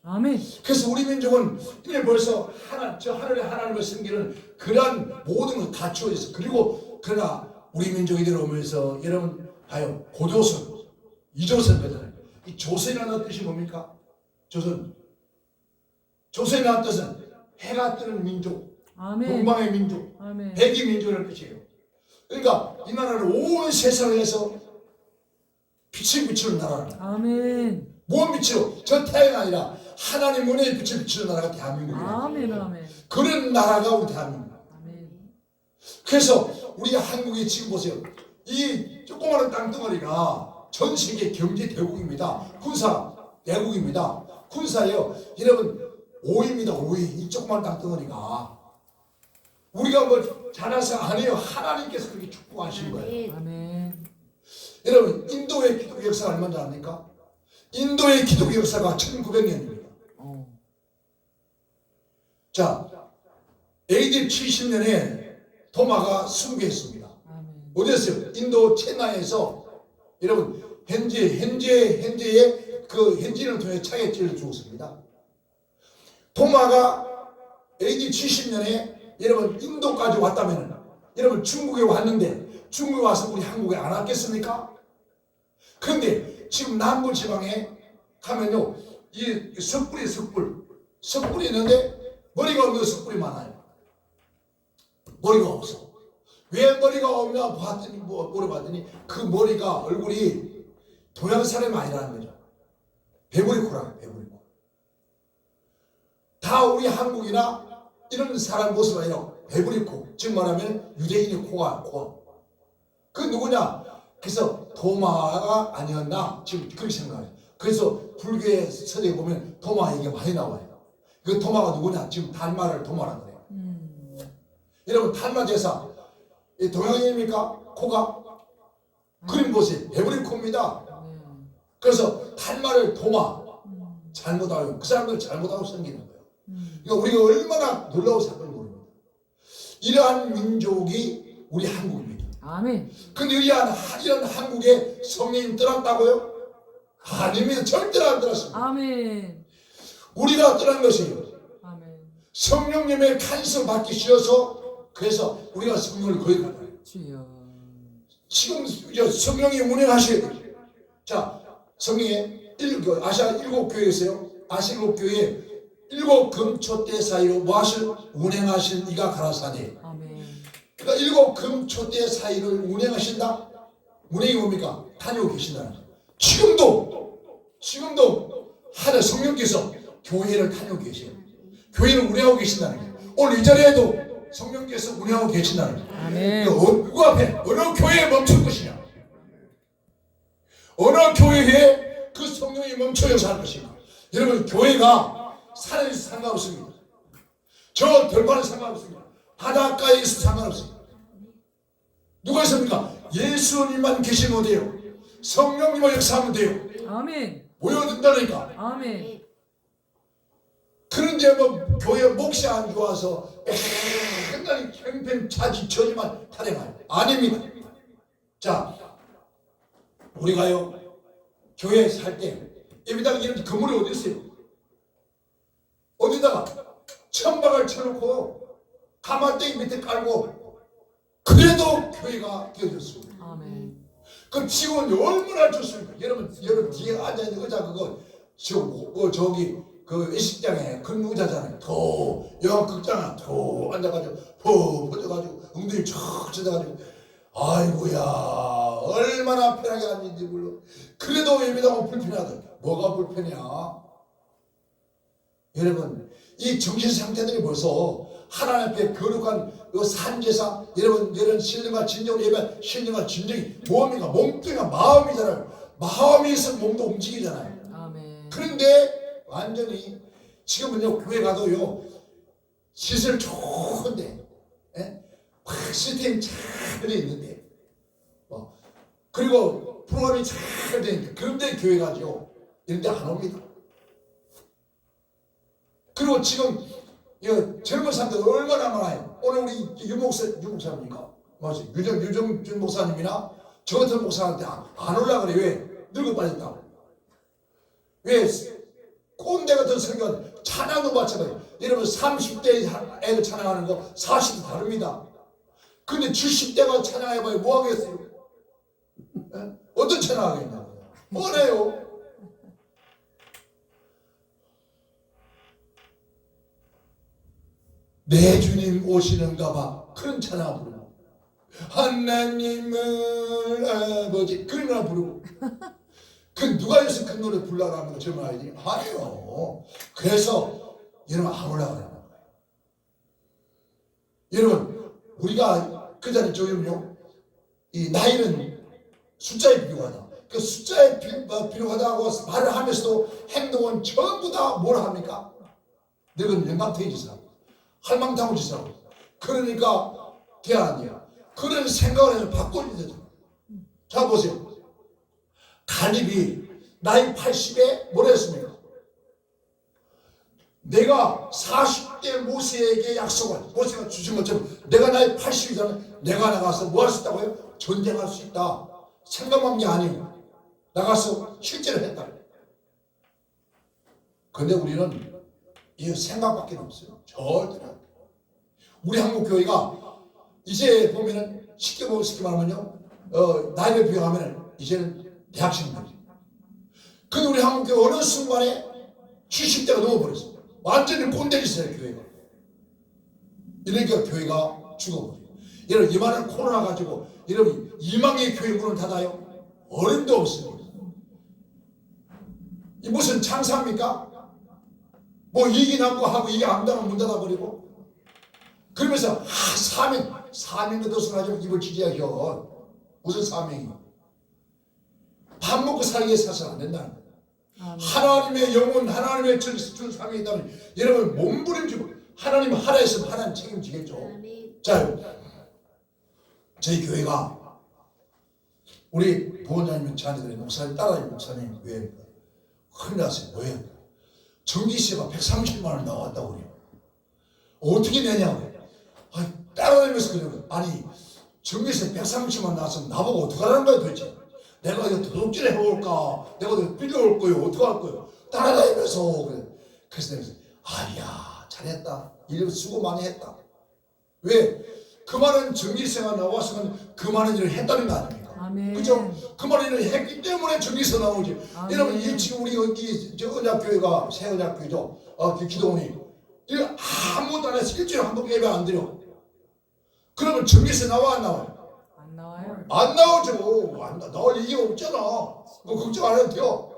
아멘. 그래서 우리 민족은 이미 벌써 저 하늘의 하나님을 섬기는 그러한 모든 걸 갖추어 있어. 그리고 그러나 우리 민족이 들어오면서 여러분 봐요. 고조선, 이조선 거잖아요. 이 조선이라는 뜻이 뭡니까? 조선이라는 뜻은 해가 뜨는 민족, 아멘. 동방의 민족, 아멘. 백의 민족이라는 뜻이에요. 그러니까 이 나라는 온 세상에서 빛을 비추는 나라입니다. 아멘. 무엇 빛으로? 저 태양이 아니라 하나님 은혜의 빛을 비추는 나라가 대한민국이에요. 아멘. 아멘. 그런 나라가 우리 대한민국. 아멘. 그래서 우리 한국이 지금 보세요. 이 조그마한 땅덩어리가 전 세계 경제 대국입니다. 군사 대국입니다. 군사예요. 여러분 5위입니다. 5위. 이 조그마한 땅덩어리가 우리가 뭐 잘해서 안 해요. 하나님께서 그렇게 축복하시는 거예요. 아멘. 여러분 인도의 기독교 역사가 얼마인지 압니까? 인도의 기독교 역사가 1900년입니다. 자, AD 70년에 도마가 순교했습니다. 어디였어요? 인도 체나이에서 여러분 현재의 그 현지인을 통해 차겠지를 주었습니다. 도마가 AD 70년에 여러분 인도까지 왔다면 여러분 중국에 왔는데 중국에 와서 우리 한국에 안 왔겠습니까? 그런데 지금 남부 지방에 가면요 이 석불이 있는데 머리가 없는 석불이 많아요. 머리가 없어. 왜 머리가 없냐 봤더니 물어봤더니 그 머리가 얼굴이 동양 사람이 아니라는 거죠. 배부리코라는 배부리코. 다 우리 한국이나 이런 사람 모습 아니라 배부리코. 즉 말하면 유대인의 코가. 그 누구냐? 그래서 도마가 아니었나? 지금 그렇게 생각해요. 그래서 불교의 서적에 보면 도마 얘기가 많이 나와요. 그 도마가 누구냐? 지금 달마를 도마라고 그래요. 여러분 달마 제사 동양인입니까? 코가? 그림 보세요. 배부린 코입니다. 그래서 달마를 도마 잘못하고 그 사람들 잘못하고 생기는 거예요. 그러니까 우리가 얼마나 놀라운 사건을 모릅니다. 이러한 민족이 우리 한국입니다. 아멘. 근데 이런 한국에 성령님 떠났다고요? 아닙니다. 절대로 안 떠났습니다. 아멘. 우리가 떠난 것이에요. 아멘. 성령님의 간섭 받기 싫어서 그래서 우리가 성령을 거역하는 거예요. 주여. 지금 성령이 운행하셔야 돼요. 자, 성령에 아시아 일곱 교회 있어요. 아시아 일곱 교회에 일곱 금초대 사이로 무엇을 운행하신 이가 가라사대. 아멘. 그러니까 일곱 금초대 사이를 운행하신다. 운행이 뭡니까? 다니고 계신다는 거예요. 지금도 하늘 성령께서 교회를 다니고 계세요. 교회를 운행하고 계신다는 거예요. 오늘 이 자리에도 성령께서 운행하고 계신다는 거예요. 아멘. 누구 앞에 어느 교회에 멈출 것이냐? 어느 교회에 그 성령이 멈춰서 할 것인가? 여러분, 교회가 산에서 상관없습니다. 저 들판에 상관없습니다. 바닷가에 있어 상관없습니다. 누가 있습니까? 예수님만 계시면 돼요. 성령님을 역사하면 돼요. 아멘. 모여든다니까. 아멘. 그런데 뭐 교회 몫이 안 좋아서 맨날 팽팽 차지만 타령해요. 아닙니다. 자, 우리가요 교회에 살 때 여기다가 이런 건물이 어디 있어요? 어디다가 천막을 쳐놓고 가마떼기 밑에 깔고 그래도 교회가 되어졌습니다. 아멘. 그 지금은 얼마나 좋습니까? 여러분 뒤에 앉아있는 의자 그거 저기 그 의식장에 큰 의자잖아요. 더 영화극장에 더 앉아가지고 퍼져가지고 엉덩이 쫙 젖어가지고 아이고야 얼마나 편하게 앉는지 몰라. 그래도 예배당은 불편하다. 뭐가 불편이야? 여러분 이 정신 상태들이 벌써 하나님 앞에 거룩한 그 산제사 여러분 이런 신령과 진정을 예배 신령과 진정이 뭡니까? 몸뚱이가 마음이잖아요. 마음이 있으면 몸도 움직이잖아요. 아멘. 그런데 완전히 지금은요 교회 가도요 시설 좋은데 막 시스템 잘 되어 있는데 그리고 프로그램이 잘 되어 있는데 그런데 교회 가죠. 이런데 안 옵니다. 그리고 지금 젊은 사람들 얼마나 많아요. 오늘 우리 유목사입니까? 맞지? 유정준 목사님이나 저 같은 목사한테 안 올라 그래. 왜? 늙어 빠졌다고. 왜? 꼰대 같은 성경 찬양도 마찬가지예요. 여러분 30대 애들 찬양하는 거 40대 다릅니다. 근데 70대가 찬양해봐야 뭐 하겠어요? 어떤 찬양하겠냐고요? 뭐래요? 내 주님 오시는가 봐. 그런 찬양 부르고 하나님을 아버지 그런 거 부르고 그 누가 여기서 그 노래 불러라 하면 젊은 아이들이 아니요. 그래서 여러분 안 올라가는 거예요. 여러분 우리가 그 자리 조용요 이 나이는 숫자에 비교하다. 그 숫자에 비교하다고 말을 하면서도 행동은 전부 다 뭐라 합니까? 늙은 영감탱이지사 할망탕우지사 그러니까 대안이야. 그런 생각을 해서 바꿔야 되죠. 자 보세요. 갈렙이 나이 80에 뭐라 했습니까? 내가 40대 모세에게 약속을 모세가 주신 것처럼 내가 나이 80이잖아. 내가 나가서 뭐 할 수 있다고요? 전쟁할 수 있다. 생각한 게 아니에요. 나가서 실제로 했다. 근데 우리는 이 생각밖에 없어요. 절대로. 우리 한국 교회가 이제 보면은 쉽게 말하면요, 나이를 비교하면 이제는 대학생들이. 근데 우리 한국 교회 어느 순간에 70대가 넘어버렸어요. 완전히 꼰대짓이에요 교회가. 이러니까 교회가 죽어버려요. 여러분 이만한 코로나 가지고 여러분 2만개의 교회 문을 닫아요? 어림도 없습니다. 이 무슨 창사입니까? 뭐 이익이 남고 하고 이게 안 되면 문 닫아버리고 그러면서 사명 것을 가지고 입을 지지하죠. 무슨 사명이요? 밥 먹고 살기 위해 사서는 안 된다는 거예요. 하나님의 영혼 하나님의 준 사명이 있다면 여러분 몸부림치고 하나님 하라 했으면 하나님 책임지겠죠. 자, 저희 교회가 우리 부원장님 자녀들이 목사님 따라다니는 목사님 교회입니다. 큰일 났어요. 뭐예요? 전기세가 130만 원 나왔다고 그래요. 어떻게 내냐고. 따라다니면서 그러는 아니 전기세 130만 원 나왔으면 나보고 어떡하라는 거야 도대체. 내가 이거 도둑질 해볼까? 내가 이거 빌려올 거요? 어떡할 거요? 따라다니면서 그래. 그래서 내가 아니야 잘했다. 이름 수고 많이 했다. 왜? 그 많은 전기세가 나왔으면 그 많은 일을 했다는 거 아닙니까? 아멘. 그죠? 그 말을 했기 때문에 정기서 나오지. 아멘. 여러분 이 지금 우리 여기 저 언약교회가 새 언약교회죠. 그 기도원이 이거 아무것도 안 해서 일주일에 한 번 예배 안 드려. 그러면 정기서 나와 안 나와요? 안 나와요. 안 나오죠. 안 나올 이유가 없잖아. 뭐 걱정 안 해도 돼요.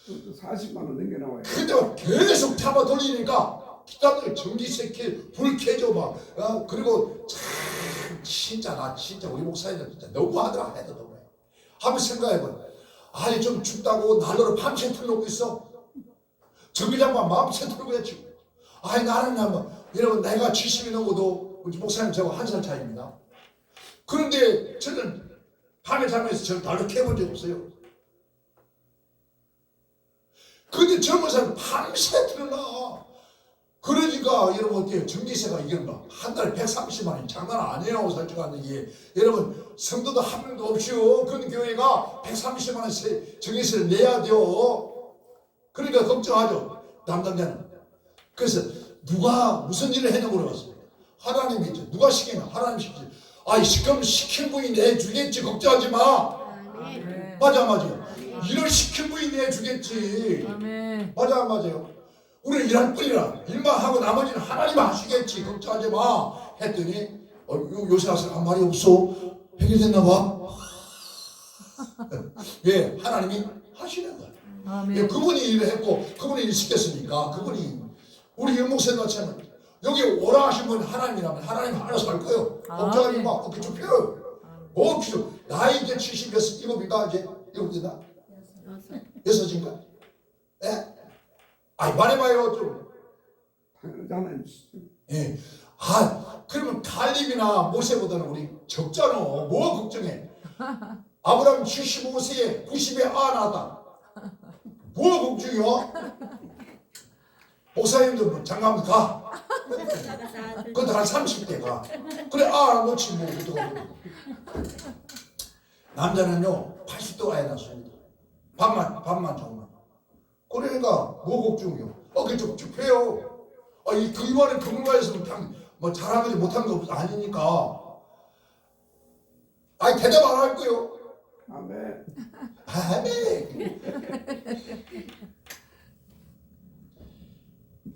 40만 원 넘게 나와요. 근데 계속 잡아 돌리니까 기타들 전기세 불 켜줘 막. 그리고 참 진짜 나 진짜 우리 목사님들 진짜 너무하더라 해도 너무해. 한번 생각해봐. 아니 좀 춥다고 난로를 밤새 틀어놓고 있어. 전기장판 마음새 틀고 했지. 아니 나는 여러분 내가 70이 넘어도 우리 목사님 저하고 1살 차이입니다. 그런데 저는 밤에 자면서 저 난로 켜본 적 없어요. 근데 젊은 사람 밤새 틀어놔. 그러니까 여러분 어때요? 전기세가 이건가? 한 달에 130만 원이 장난 아니에요. 솔직히 이게 여러분 성도도 한 명도 없이요. 그런 교회가 130만 원 전기세를 내야 돼요. 그러니까 걱정하죠. 담당자는. 그래서 누가 무슨 일을 했냐고 물어봤어요. 하나님이 있죠. 누가 시키냐? 하나님 시키지. 아이 그럼 시킨 분이 내주겠지. 걱정하지 마. 아멘. 맞아. 일을 시킨 분이 내주겠지. 아멘. 맞아 맞아요. 우리는 일할 뿐이라 일만 하고 나머지는 하나님 하시겠지. 걱정하지 마. 했더니 요새 와서 아무 말이 없어. 해결됐나 봐. 왜? 하나님이 하시는 거야. 아멘. 그분이 일을 했고 그분이 일 시켰으니까 그분이 우리 연목생같이는 여기 오라 하신 분 하나님이라면 하나님 알아서 할 거예요. 걱정하지 마. 어깨 좀 펴요. 뭐 필요? 나이 이제 77인가 이제 7인가? 6인가? 예? 아이 말해봐요 좀. 당연하잖아요. 예. 그러면 갈렙이나 모세보다는 우리 적잖아. 뭐 걱정해? 아브라함 75세에 90에 낳았다. 뭐 걱정이요? 목사님도 뭐 장가면 가. 그것도 한 30대 가. 그래 놓지 뭐 어떡하고. 남자는요 80도 아예 낳습니다. 밥만 정말. 그러니까 뭐 걱정이요? 어깨 쭉 펴요. 그 말은 그분과에서는 그냥 뭐 잘한 거지 못한 거 아니니까. 대답 안 할 거요. 아멘. 아멘.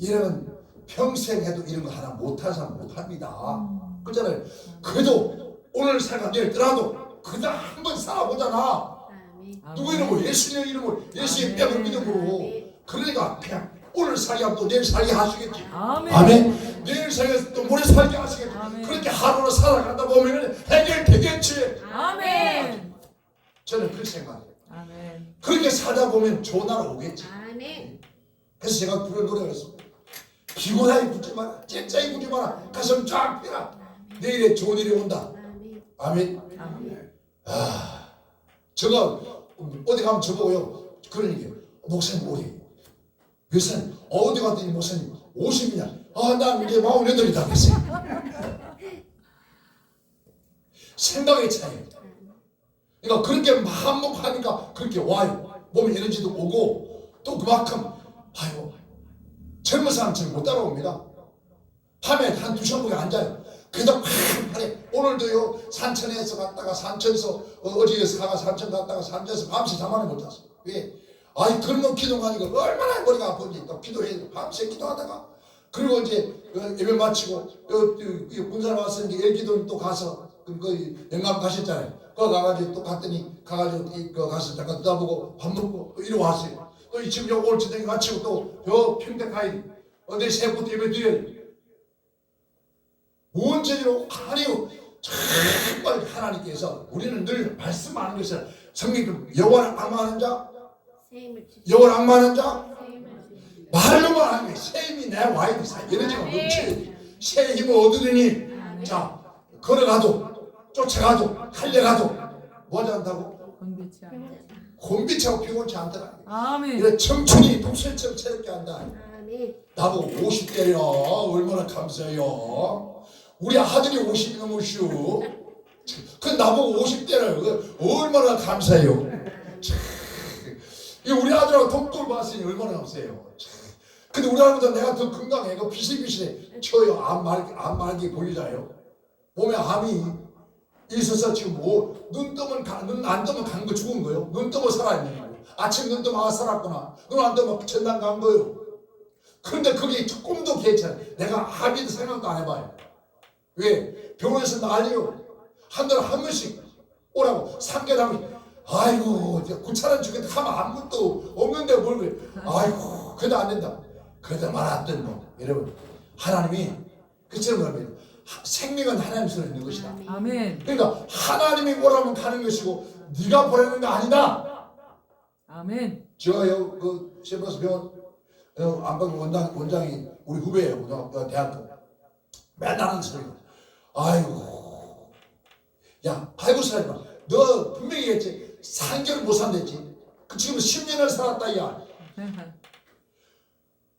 여러분 평생 해도 이런 거 하나 못한 사람 못합니다. 그잖아요. 그래도 오늘 살가 내일 떠나도 그다 한번 살아보잖아. 누구 이름으로? 예수님 이름으로, 예수의 뼈를 믿음으로. 그러니까 그냥 오늘 살게 하면 또 내일 살게 하시겠지. 아멘. 내일 살게 또 모레 살게 하시겠지. 아멘. 그렇게 하루를 살아가다 보면 해결되겠지. 아멘. 저는 그렇게 생각해요. 아멘. 그렇게 살다 보면 좋은 날 오겠지. 아멘. 그래서 제가 그런 노래가 있습니다. 피곤하게 굳지 마라. 쨍쨍히 굳지 마라. 가슴 쫙 펴라. 내일에 좋은 일이 온다. 아멘. 아멘. 아멘. 제가 어디 가면 저보고요. 그러니까 목사님 우리 몇 살? 어디 갔더니 목사님 50이냐? 난 이제 48이다 그랬어요. 생각의 차이입니다. 그러니까 그렇게 마음 먹고 하니까 그렇게 와요. 몸에 에너지도 오고 또 그만큼 젊은 사람처럼 못 따라옵니다. 밤에 한 2시간밖에 앉아요. 그래도 밤에 오늘도요 산천에서 갔다가 산천에서 어디에서 가가 산천 갔다가 산천에서 밤새 잠안을 못 잤어. 왜? 그런 건 기도가 아니고 얼마나 머리가 아픈지 또 기도해 밤새 기도하다가 그리고 이제 예배 마치고 군산 왔으니까 일기도 또 가서 그 영감 가셨잖아요. 거 가가지고 또 갔더니 가가지고 가서 잠깐 듣다보고 밥 먹고 또 이리 왔어요. 또 지금 오늘 저녁에 마치고 또 평택가이 어디 새부터 예배 드려요. 뭔 죄로 아니요. 정말 하나님께서 우리는 늘 말씀하는 것을 성경 여호와를 악마하는 자, 여호와를 악마하는 자, 말로만 하는 게 새 힘이 내 와야 돼. 에너지가 넘치지. 새 힘을 얻으니 자 걸어가도 쫓아가도 달려가도 뭐하지 않다고? 건비치 않게. 곤비차고 피곤치 않더라. 아멘. 이래 청춘이 독설처럼 새롭게 한다. 아멘. 나보고 50대요. 얼마나 감사해요. 우리 아들이 50이 넘으시오. 그 나보고 50대를 얼마나 감사해요. 우리 아들하고 독도를 봤으니 얼마나 감사해요. 근데 우리 아들보다 내가 더 건강해. 비실비실해. 쳐요. 암 말기 보이잖아요. 몸에 암이 있어서 지금 뭐 눈 뜨면 눈 안 뜨면 간 거 죽은 거예요. 눈 뜨면 살아있는 거예요. 아침 눈 뜨면 살았구나. 눈 안 뜨면 전당 간 거예요. 그런데 그게 조금도 괜찮아요. 내가 아비도 생각도 안 해봐요. 왜? 병원에서 난리요. 한 달에 한 번씩 오라고 상견하면 아이고 구차는 죽겠다 하면 아무것도 없는데 뭘 그래. 아이고 그래도 안 된다. 그래도 말 안 듣는 거. 여러분 하나님이 그처럼 말합니다. 생명은 하나님 손에 있는 것이다. 아멘. 그러니까 하나님이 오라면 가는 것이고 네가 보내는 거 아니다. 아멘. 제가요 그 셰프스 병원 안방 원장이 우리 후배예요. 대학교 맨날 하는 소리가 아이고 야 아이고 사람아 너 분명히 했지 3개월 못 산댔지 그 지금 10년을 살았다 야.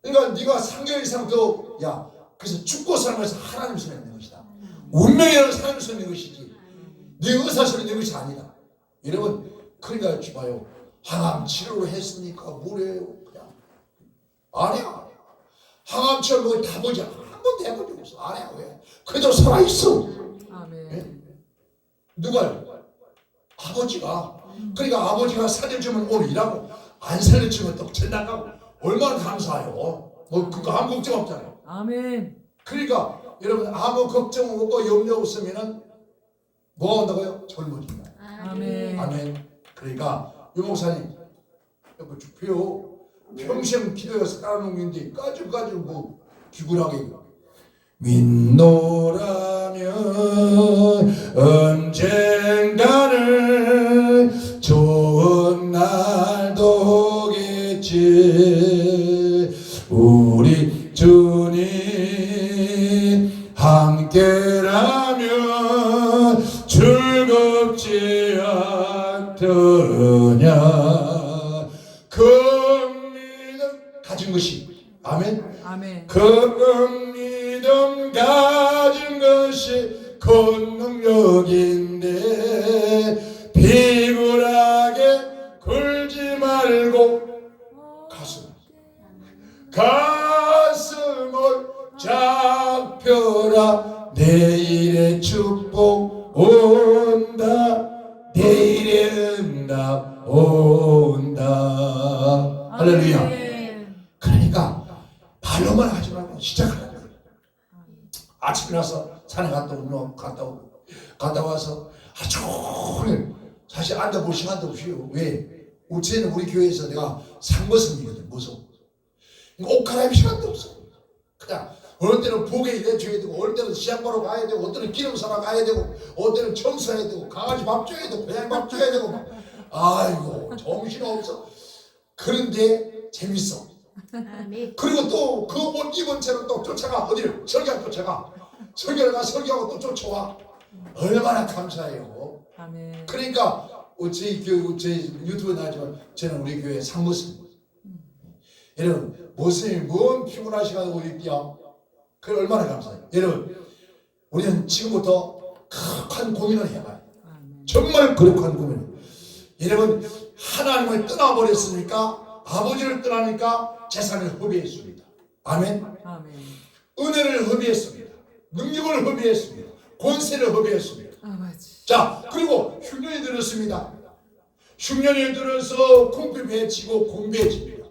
그러니까 네가 3개월 이상 야 그래서 죽고 살면서 하나님 손에 있는 것이다. 운명이라는 하나님 손에 있는 것이지 네 의사 손에 있는 것이 아니다. 여러분 그러니까 봐요. 항암 치료를 했습니까? 뭐래요? 그냥 아니야. 항암 치료 뭐 다 보자. 한 번도 해본 적 없어. 아니야. 왜? 그래도 살아있어. 아멘. 예? 누가요? 아버지가. 그러니까 아버지가 살려주면 오늘 일하고 안 살려주면 또 전당 가고 얼마나 감사해요. 뭐 그거 아무 걱정 없잖아요. 아멘. 그러니까 여러분 아무 걱정 없고 염려 없으면은 뭐 한다고요? 젊어진다. 아멘. 아멘. 그러니까 유 목사님 그 주표 평생 기도해서 깔아놓은 건데 가지고 뭐 기구라게 믿노라면 언젠가는 좋은 날도 오겠지 우리 주님 함께라면 즐겁지 않더냐 그 믿음 가진 것이 아멘 아멘. 그 믿음 가진 것이 큰 능력인데 비굴하게 굴지 말고 가슴을 잡혀라 내일의 축복 온다 내일의 응답 온다 할렐루야. 아멘. 그러니까 말로만 하지 말고 시작하는 거예요. 아침에 나서 산에 갔다 와서 하루 종일 사실 앉아볼 시간도 없어요. 왜? 우체는 우리 교회에서 내가 상거슴이거든. 무서워. 옷 갈아입을 시간도 없어. 그냥 어느 때는 보게 일해줘야 되고 어느 때는 시장 보러 가야 되고 어느 때는 기름 사러 가야 되고 어느 때는 청소해야 되고 강아지 밥 줘야 되고 고양이 밥 줘야 되고 막. 아이고 정신없어. 그런데 재밌어. 그리고 또 그 옷 입은 채로 또 쫓아가 어디를 설교하러 쫓아가 설교를 가 설교하고 또 쫓아와. 얼마나 감사해요. 아멘. 그러니까 제 유튜브에 나왔지만 저는 우리 교회 상무스입니다. 여러분 모습이 뭔 피곤한 시간을 우리 뛰어 그래 얼마나 감사해요. 여러분 우리는 지금부터 큰 고민을 해봐요. 아멘. 정말 거룩한 고민. 여러분 하나님을 떠나버렸으니까 아버지를 떠나니까 재산을 허비했습니다. 아멘. 아멘. 은혜를 허비했습니다. 능력을 허비했습니다. 권세를 허비했습니다. 아버지. 자 그리고 흉년이 들었습니다. 흉년이 들어서 궁핍해지고 공비해집니다.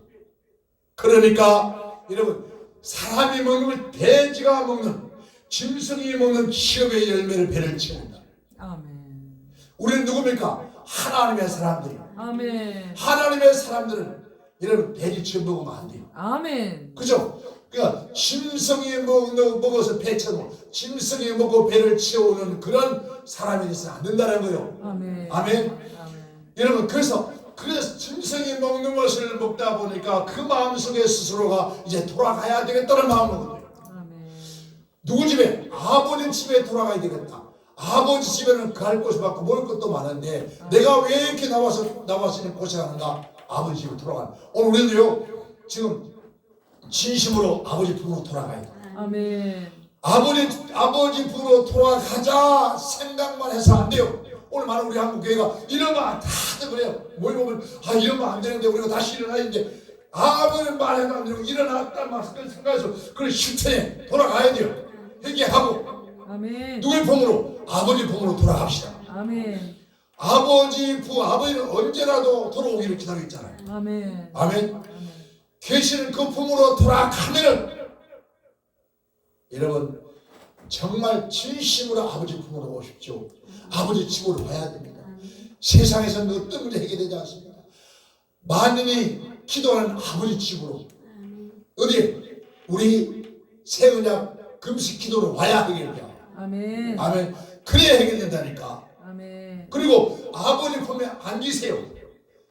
그러니까 여러분 사람이 먹는 돼지가 먹는 짐승이 먹는 취업의 열매를 배를 채운다. 아멘. 우리는 누굽니까? 하나님의 사람들이. 아멘. 하나님의 사람들은 여러분 돼지 취업 먹으면 안 돼요. 아멘. 그죠? 그러니까 짐승이 먹어서 배 채우고 짐승이 먹고 배를 채우는 그런 사람이 있어서는 안 된다는 거예요. 아멘. 아멘. 아멘. 여러분 그래서 짐승이 먹는 것을 먹다 보니까 그 마음속에 스스로가 이제 돌아가야 되겠다는 마음이거든요. 아멘. 누구 집에? 아버지 집에 돌아가야 되겠다. 아버지 집에는 갈 곳이 많고 먹을 것도 많은데 내가 왜 이렇게 나와서 고생하는가? 아버지 집에 돌아가는. 오늘 우리도요 지금 진심으로 아버지 품으로 돌아가야 돼. 아멘. 아버지 품으로 돌아가자 생각만 해서 안 돼요. 오늘 많은 우리 한국 교회가 이러면 다들 그래요. 모이면 이러면 안 되는데 우리가 다시 일어나야 되는데 아버지 말해도 안 되고 일어났단 말을 생각해서 그걸 실천해 돌아가야 돼요. 회개하고 아멘. 누구의 품으로? 아버지 품으로 돌아갑시다. 아멘. 아버지는 언제라도 돌아오기를 기다리고 있잖아요. 아멘. 아멘. 아멘. 계시는 그 품으로 돌아가면은 여러분 정말 진심으로 아버지 품으로 오십시오. 아버지 집으로 와야 됩니다. 세상에서는 어떤 문제 해결되지 않습니다. 만인이 기도하는 아버지 집으로 어디 우리 새 언약 금식 기도로 와야 해결돼요. 아멘. 아멘. 그래야 해결된다니까. 아멘. 그리고 아버지 품에 앉으세요.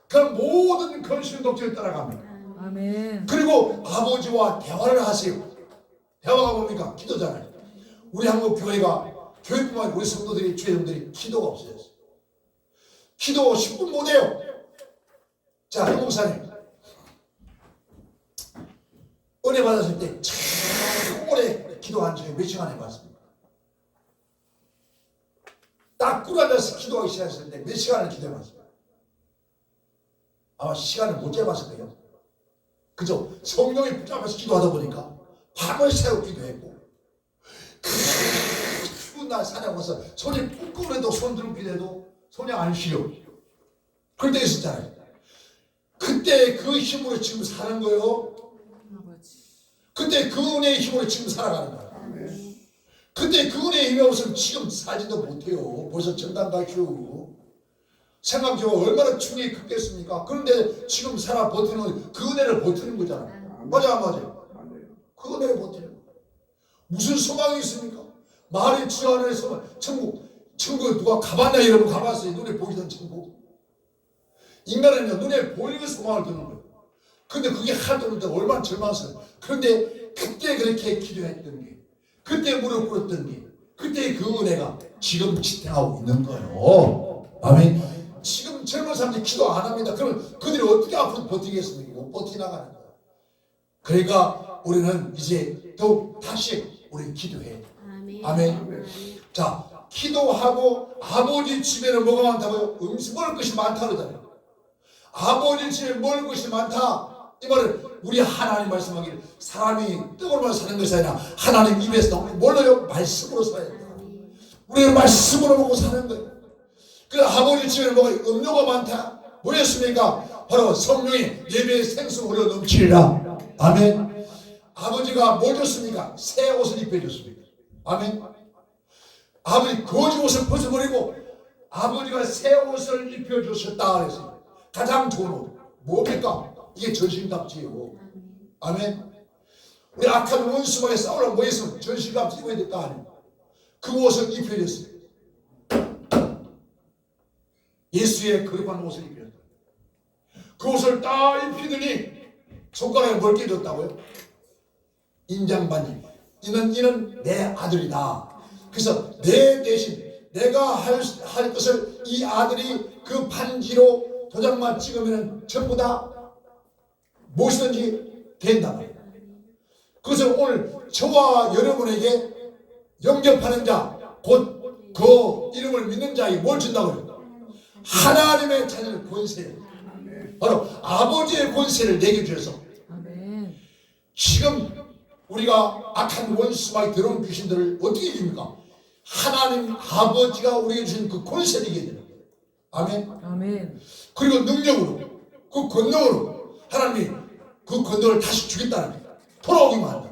그럼 모든 건실 독재를 따라갑니다. 아멘. 그리고 아버지와 대화를 하세요. 대화가 뭡니까? 기도잖아요. 우리 한국 교회가 교회뿐만 아니라 우리 성도들이 주회장들이 기도가 없어졌어요. 기도 10분 못해요. 자, 한국사님 은혜 받았을 때 참 오래 기도한 적이 몇 시간 해봤습니까? 딱 꿇어앉아서 기도하기 시작했을 때 몇 시간을 기도해봤습니까? 아마 시간을 못 재봤을 거예요. 그죠? 성령이 붙잡아서 기도하다 보니까 밤을 새워 기도했고 추운 날 산에 와서 손이 꾹꾹해도 손 들고 기도해도 손이 안 쉬어. 그럴 때 있었잖아요. 그때 그 힘으로 지금 사는 거예요. 아버지. 그때 그 은혜의 힘으로 지금 살아가는 거예요. 아멘. 그때 그 은혜의 힘이 없으면 지금 살지도 못해요. 벌써 정당 가시오. 생각해보면 얼마나 충격이 크겠습니까? 그런데 지금 살아 버티는 그 은혜를 버티는 거잖아요. 맞아 안 맞아요? 아멘. 그 은혜를 버티는 거예요. 무슨 소망이 있습니까? 말이 주 안에서 천국 누가 가봤냐 여러분 가봤어요. 눈에 보이던 천국. 인간은요 눈에 보이는 소망을 두는 거예요. 근데 그게 하나도 없는데 얼마나 절망스러워요. 그런데 그때 그렇게 기도했던 게 그때 무릎 꿇었던 게 그때 그 은혜가 지금 지탱하고 있는 거예요. 아멘. 지금 젊은 사람들이 기도 안 합니다. 그러면 그들이 어떻게 앞으로 버티겠습니까? 못 버티나가는 거예요. 그러니까 우리는 이제 더욱 다시 우리 기도해. 아멘. 자, 기도하고 아버지 집에는 뭐가 많다고요? 먹을 것이 많다 그러잖아요. 아버지 집에 먹을 것이 많다. 이 말은 우리 하나님 말씀하기를 사람이 떡으로만 사는 것이 아니라 하나님 입에서 나오는 뭘로요? 말씀으로 살아야 돼요. 우리는 말씀으로 먹고 사는 거예요. 그 아버지 집에는 뭐가 음료가 많다. 뭐였습니까? 바로 성령이 예배의 생수 흘러 넘치리라. 아멘. 아버지가 뭘 줬습니까? 새 옷을 입혀줬습니다. 아멘. 아버지 거지 옷을 벗어버리고 아버지가 새 옷을 입혀주셨다 그랬어요. 가장 좋은 옷 뭡니까? 이게 전신갑주예요. 아멘. 우리 악한 원수와의 싸우려고 뭐 했으면 전신갑주 입어야 될 거 아니에요. 그 옷을 입혀줬어요. 예수의 거룩한 옷을 입혀줬어요. 그 옷을 딱 입히더니 손가락에 뭘 끼줬다고요? 인장반지. 이는 내 아들이다. 그래서 내 대신 내가 할 것을 이 아들이 그 반지로 도장만 찍으면 전부 다 무엇이든지 된다. 그래서 오늘 저와 여러분에게 영접하는 자, 곧 그 이름을 믿는 자에게 뭘 준다고요? 하나님의 자녀의 권세. 바로 아버지의 권세를 내게 주셔서 아멘. 지금 우리가 악한 원수마에 들어온 귀신들을 어떻게 이깁니까? 하나님 아버지가 우리에게 주신 그 권세를 이기게 되는 거예요. 아멘. 아멘. 그리고 능력으로 그 권능으로 하나님이 그 권능을 다시 주겠다는 거예요. 돌아오기만 한다.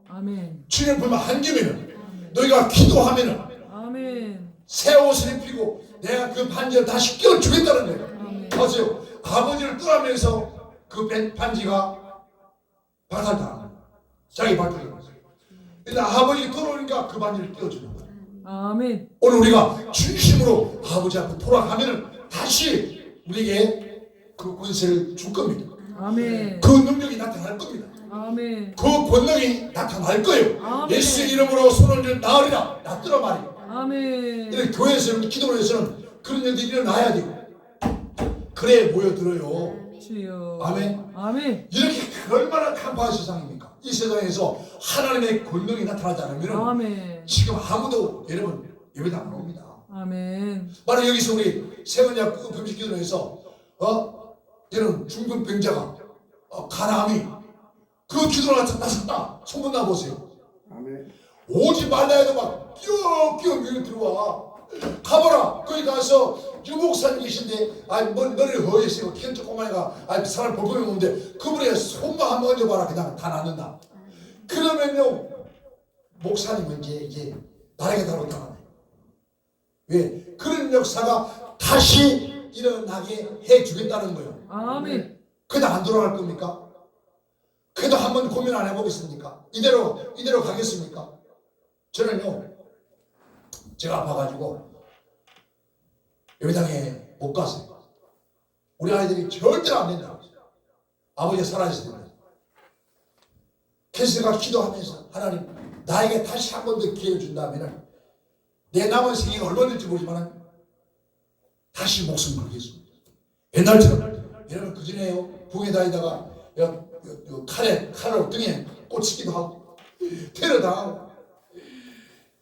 아멘. 주님 불만 한 김에는 너희가 기도하면은 아멘. 새 옷을 입히고 내가 그 반지를 다시 끼워주겠다는 거예요. 아멘. 보세요. 아버지를 떠나면서 그 반지가 박살당한 거예요. 자기 발톱을 했어요. 근데 아버지 돌아오니까 그 반지를 끼워주는 거예요. 아멘. 오늘 우리가 진심으로 아버지 앞에 돌아가면은 다시 우리에게 그 권세를 줄 겁니다. 아멘. 그 능력이 나타날 겁니다. 아멘. 그 권능이 나타날 거예요. 아멘. 예수의 이름으로 손을 들 나으리라. 낫더라 말이에요. 아멘. 이렇게 교회에서 기도를 해서는 그런 일들이 일어나야 돼요. 그래 모여들어요. 주여. 아멘. 아멘. 이렇게 얼마나 간파한 세상입니까? 이 세상에서 하나님의 권능이 나타나지 않으면 아멘. 지금 아무도 여러분 예배도 안 옵니다. 아멘. 만약 여기서 우리 세번약 금식 기도를 해서 이런 중풍병자가 가나암이 그 기도를 나섰다 소문나 보세요. 아멘. 오지 말라 해도 막 끼어 밀어 들어와. 가봐라. 거기 가서 유목사님 계신데 머리를 허해시고 키는 조그마니까 사람 볼품이 없는데 그분의 손만 한번 얹어봐라. 그냥 다 낫는다. 그러면요 목사님은 이제 나에게 다로 당하네. 왜? 그런 역사가 다시 일어나게 해주겠다는 거예요. 아멘. 그냥 안 돌아갈 겁니까? 그래도 한번 고민 안 해보겠습니까? 이대로 가겠습니까? 저는요 제가 아파가지고 예배당에 못 갔어요. 우리 아이들이 절대로 안 된다고 했어요. 아버지 살아있을 때. 그래서 제가 기도하면서 하나님 나에게 다시 한 번 더 기회를 준다면 내 남은 생애가 얼마 될지 모르지만 다시 목숨 걸겠습니다. 옛날처럼 여러분 그전에요 부에 다니다가 칼로 등에 꽂히기도 하고 테러당하고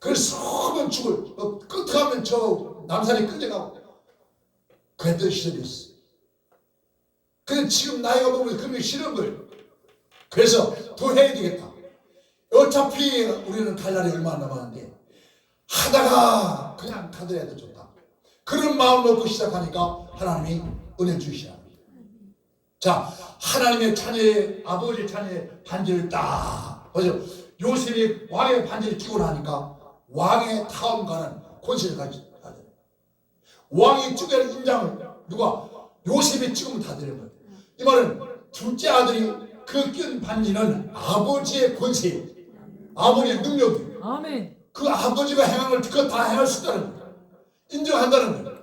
그래서 썩은 죽을 끝하면 저 남산이 끌려가고 그랬던 시절이 있어요. 근데 지금 나이가 먹으면 그런 게 싫은 거예요. 그래서 더 해야 되겠다. 어차피 우리는 갈 날이 얼마 안 남았는데 하다가 그냥 가더라도 좋다. 그런 마음 먹고 시작하니까 하나님이 은혜 주시라. 자, 하나님의 자녀의 아버지 자녀의 반지를 딱 그래서 요셉이 왕의 반지를 끼고 나니까 왕의 타움가는 권세를 가지고 왕이 찍어야 할 인장을 누가 요셉이 찍으면 다 되는 거예요. 이 말은 둘째 아들이 그 낀 반지는 아버지의 권세, 아버지의 능력이에요. 아멘. 그 아버지가 행한 걸 그거 다 행할 수 있다는 거예요. 인정한다는 거예요.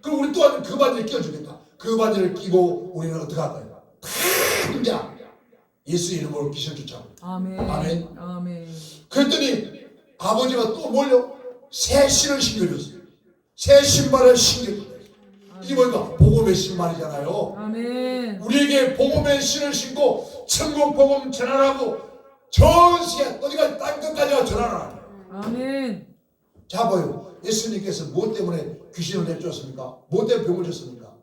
그럼 우리 또한 그 반지를 끼워주겠다. 그 반지를 끼고 우리는 어떻게 할까요? 다 인자 예수 이름으로 귀신 쫓아오고. 아멘. 아멘. 아멘. 그랬더니 아버지가 또 뭘요? 새 신을 신겨줬어요. 새 신발을 신겨줬어요. 이게 뭘까? 복음의 신발이잖아요. 아멘. 우리에게 복음의 신을 신고 천국 복음 전하라고 전 세계 어디가 땅 끝까지가 전하라. 아멘. 자 봐요. 예수님께서 무엇 때문에 귀신을 내쫓았습니까? 무엇 때문에 병을 줬습니까?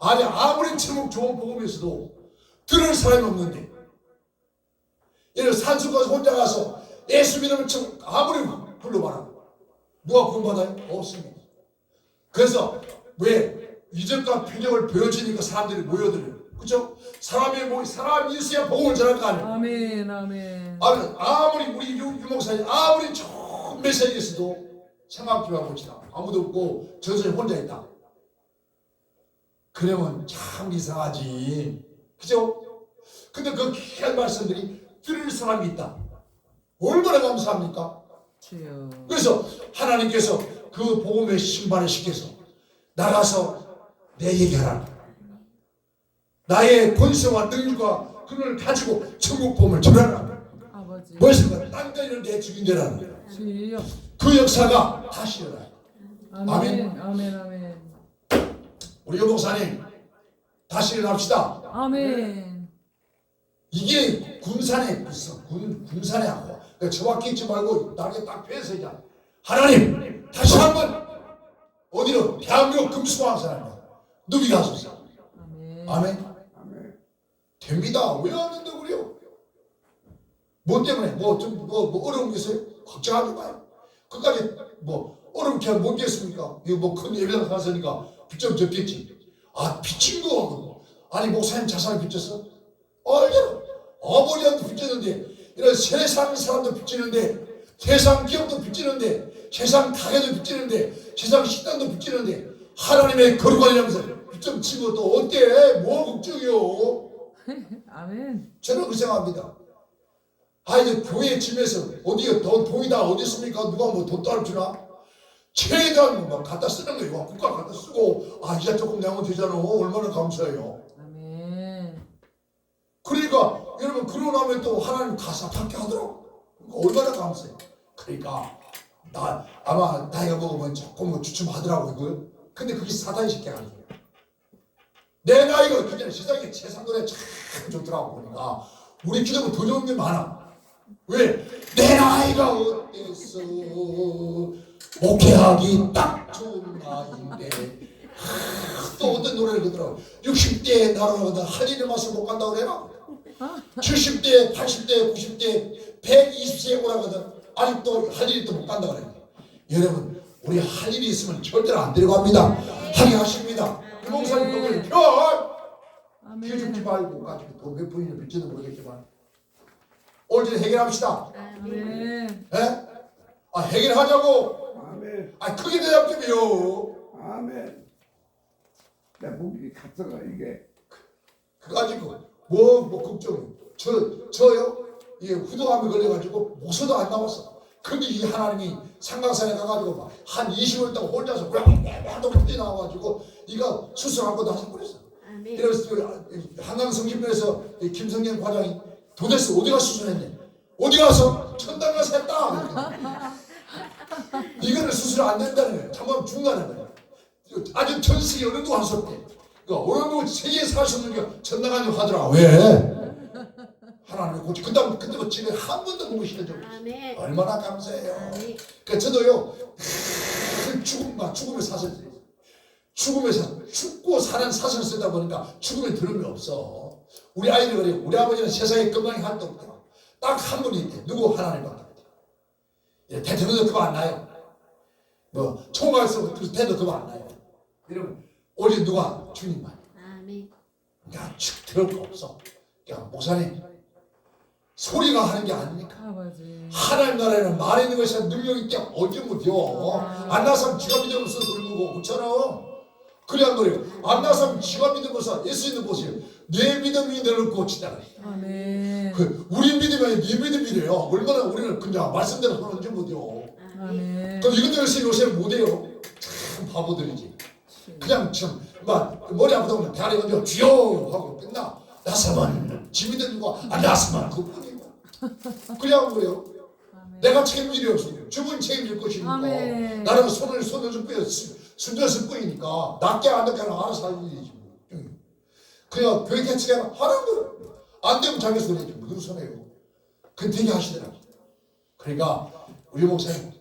아니 아무리 천국 좋은 복음에서도 들을 사람이 없는데 예를 산속 가서 혼자 가서 예수 믿으면 아무리 불러봐라. 누가 구원받아요? 없습니다. 그래서 왜 이적과 표적을 보여주니까 사람들이 모여들어요. 그렇죠? 사람이 있어야 복음을 전할 거 아니에요. 아멘. 아멘. 아무리 우리 유목사님 아무리 좋은 메시지였어도 생각 좀 해봅시다. 아무도 없고 저전에 혼자 있다. 그러면 참 이상하지. 그죠? 근데 그 귀한 말씀들이 들을 사람이 있다. 얼마나 감사합니까? 주여. 그래서 하나님께서 그 복음의 신발을 시켜서 나가서 내 얘기하라. 나의 권세와 능력과 그걸 가지고 천국 복음을 전하라. 아버지. 무엇인가 땅까지는 내 주인되라는 거예요. 주여. 그 역사가 다시 일어나요. 아멘. 아멘. 아멘. 우리 여목사님 다시 일어납시다. 아멘. 이게 군산에 무슨 군산에 하고 정확히 있지 말고 나게 딱 펴서 이제 하나님 다시 한번 어디로 대한민국 금수강산입니다. 누비게 하소서. 아멘. 아멘. 아멘. 됩니다. 왜 안 된다고 그래요? 뭐 때문에 뭐 어려운 게 있어요? 걱정하지 마요. 그까지 뭐 어렵게 하면 못 겠습니까? 이거 뭐 큰 예배당 가서니까 빚좀 졌겠지. 아 빚진 거 아니 목사님 자산을 빚졌어? 알잖아. 아버지한테 빚졌는데 이런 세상 사람도 빚지는데 세상 기업도 빚지는데 세상 가게도 빚지는데 세상 식당도 빚지는데 하나님의 거룩한 영상 빚좀 치고 또 어때? 뭐 걱정이요? 아멘. 저는 그렇게 생각합니다. 이제 교회 집에서 어디가 더 돈이다 어디 있습니까? 누가 뭐 돈 따로 주나? 최대한 막 갖다 쓰는 거예요. 국가 갖다 쓰고 이제 조금 내면 되잖아. 얼마나 감사해요. 아멘. 그러니까 여러분 그러고 나면 또 하나님 가사 받게 하더라고. 얼마나 감사해요. 그러니까 아마 나이가 먹으면 조금 뭐 주춤하더라고 이거. 근데 그게 사단이 쉽게 하는 거예요. 내 나이가 그냥 세상에 세상 노래 참 좋더라고 보니까 우리 기도는 더 좋은 게 많아. 왜? 내 나이가 어땠어? 목회하기 딱 좋은 나이인데 또 어떤 노래를 그러더라고. 60대에 나라거든 할인의 맛을 못 간다고 그래라. 70대, 80대, 90대, 120세에 오라거든 아직도 할 일이 또 못 간다 그래요. 여러분 우리 할 일이 있으면 절대로 안 데려갑니다. 하게 하십니다. 이 목사님 돈 펴! 펴주지 아멘. 말고 가지고 돈 몇 푼이나 빌지는 모르겠지만 오늘 해결합시다. 아멘. 예? 아 해결하자고. 아멘. 아 크게 대답좀요. 아멘. 내 목이 갔어가 이게. 그 가지고 뭐 걱정해. 저요 이게 후두암에 걸려가지고 목소도 안 나왔어. 근데 이 하나님이 상강산에 가가지고 막 한 20일 동안 혼자서 한동 터져 나와가지고 이거 수술하고 나서 그랬어. 아멘. 그래서 한강성심병에서 김성년 과장이 도대체 어디가 수술했네? 어디 가서 천당 가서 했다. 이거는 수술 안 된다는 거예요. 잠깐만 죽는다는 거예요. 아주 전 세계 어느 누구 할 수 없대. 그러니까 어느 누구 세계에서 할 수 없는 게 천당하냐고 하더라. 왜? 하나님이 고치. 근데 뭐 집에 한 번도 보고 싶은 적 없어요. 아멘. 얼마나 감사해요. 아멘. 그러니까 저도요 죽음의 사슬 죽고 사는 사슬을 쓰다 보니까 죽음의 드럼이 없어. 우리 아이들 그래요. 우리 아버지는 세상에 건강이 한도 없다. 딱 한 분이 있대. 누구? 하나님밖에 없대. 예, 대통령도 그거 안 나요. 뭐 총괄서 대도 그거 안 나요. 여러분 오직 누가? 주님만. 아멘. 야, 들을 거 없어. 야, 목사님 소리가 하는 게 아니니까. 아버지. 하나님 나라에는 말에 있는 것이 능력 있게 어디 못해요. 안 나서면 지가 믿으면서 돌보고 그렇잖아. 그래 안 그래요? 안 나서면 지가 믿으면서 예수님도 보세요. 내 믿음이 너를 고치다 그래. 아멘. 우리 믿음이 네 믿음이래요. 얼마나 우리는 그냥 말씀대로 하는지 못해요. 아멘. 그럼 이것들 요새 못해요. 참 바보들이지. 그냥 참막 머리 아프다고 다리 얹어 주여 하고 끝나. 나서면 지 믿는 거 안 나서면 그뿐이고. 그냥 그래요. 내가 책임질 일 없어요. 주분 책임질 것이니까. 아멘. 나는 손을 좀 빼 순전했을 뿐이니까 낫게 안 낫게 알아서 할 일이지. 그냥 교회 개척해라 하는 거. 안 되면 자기 손해지 무슨 손해요. 그건 되게 하시더라고. 그러니까 우리 목사님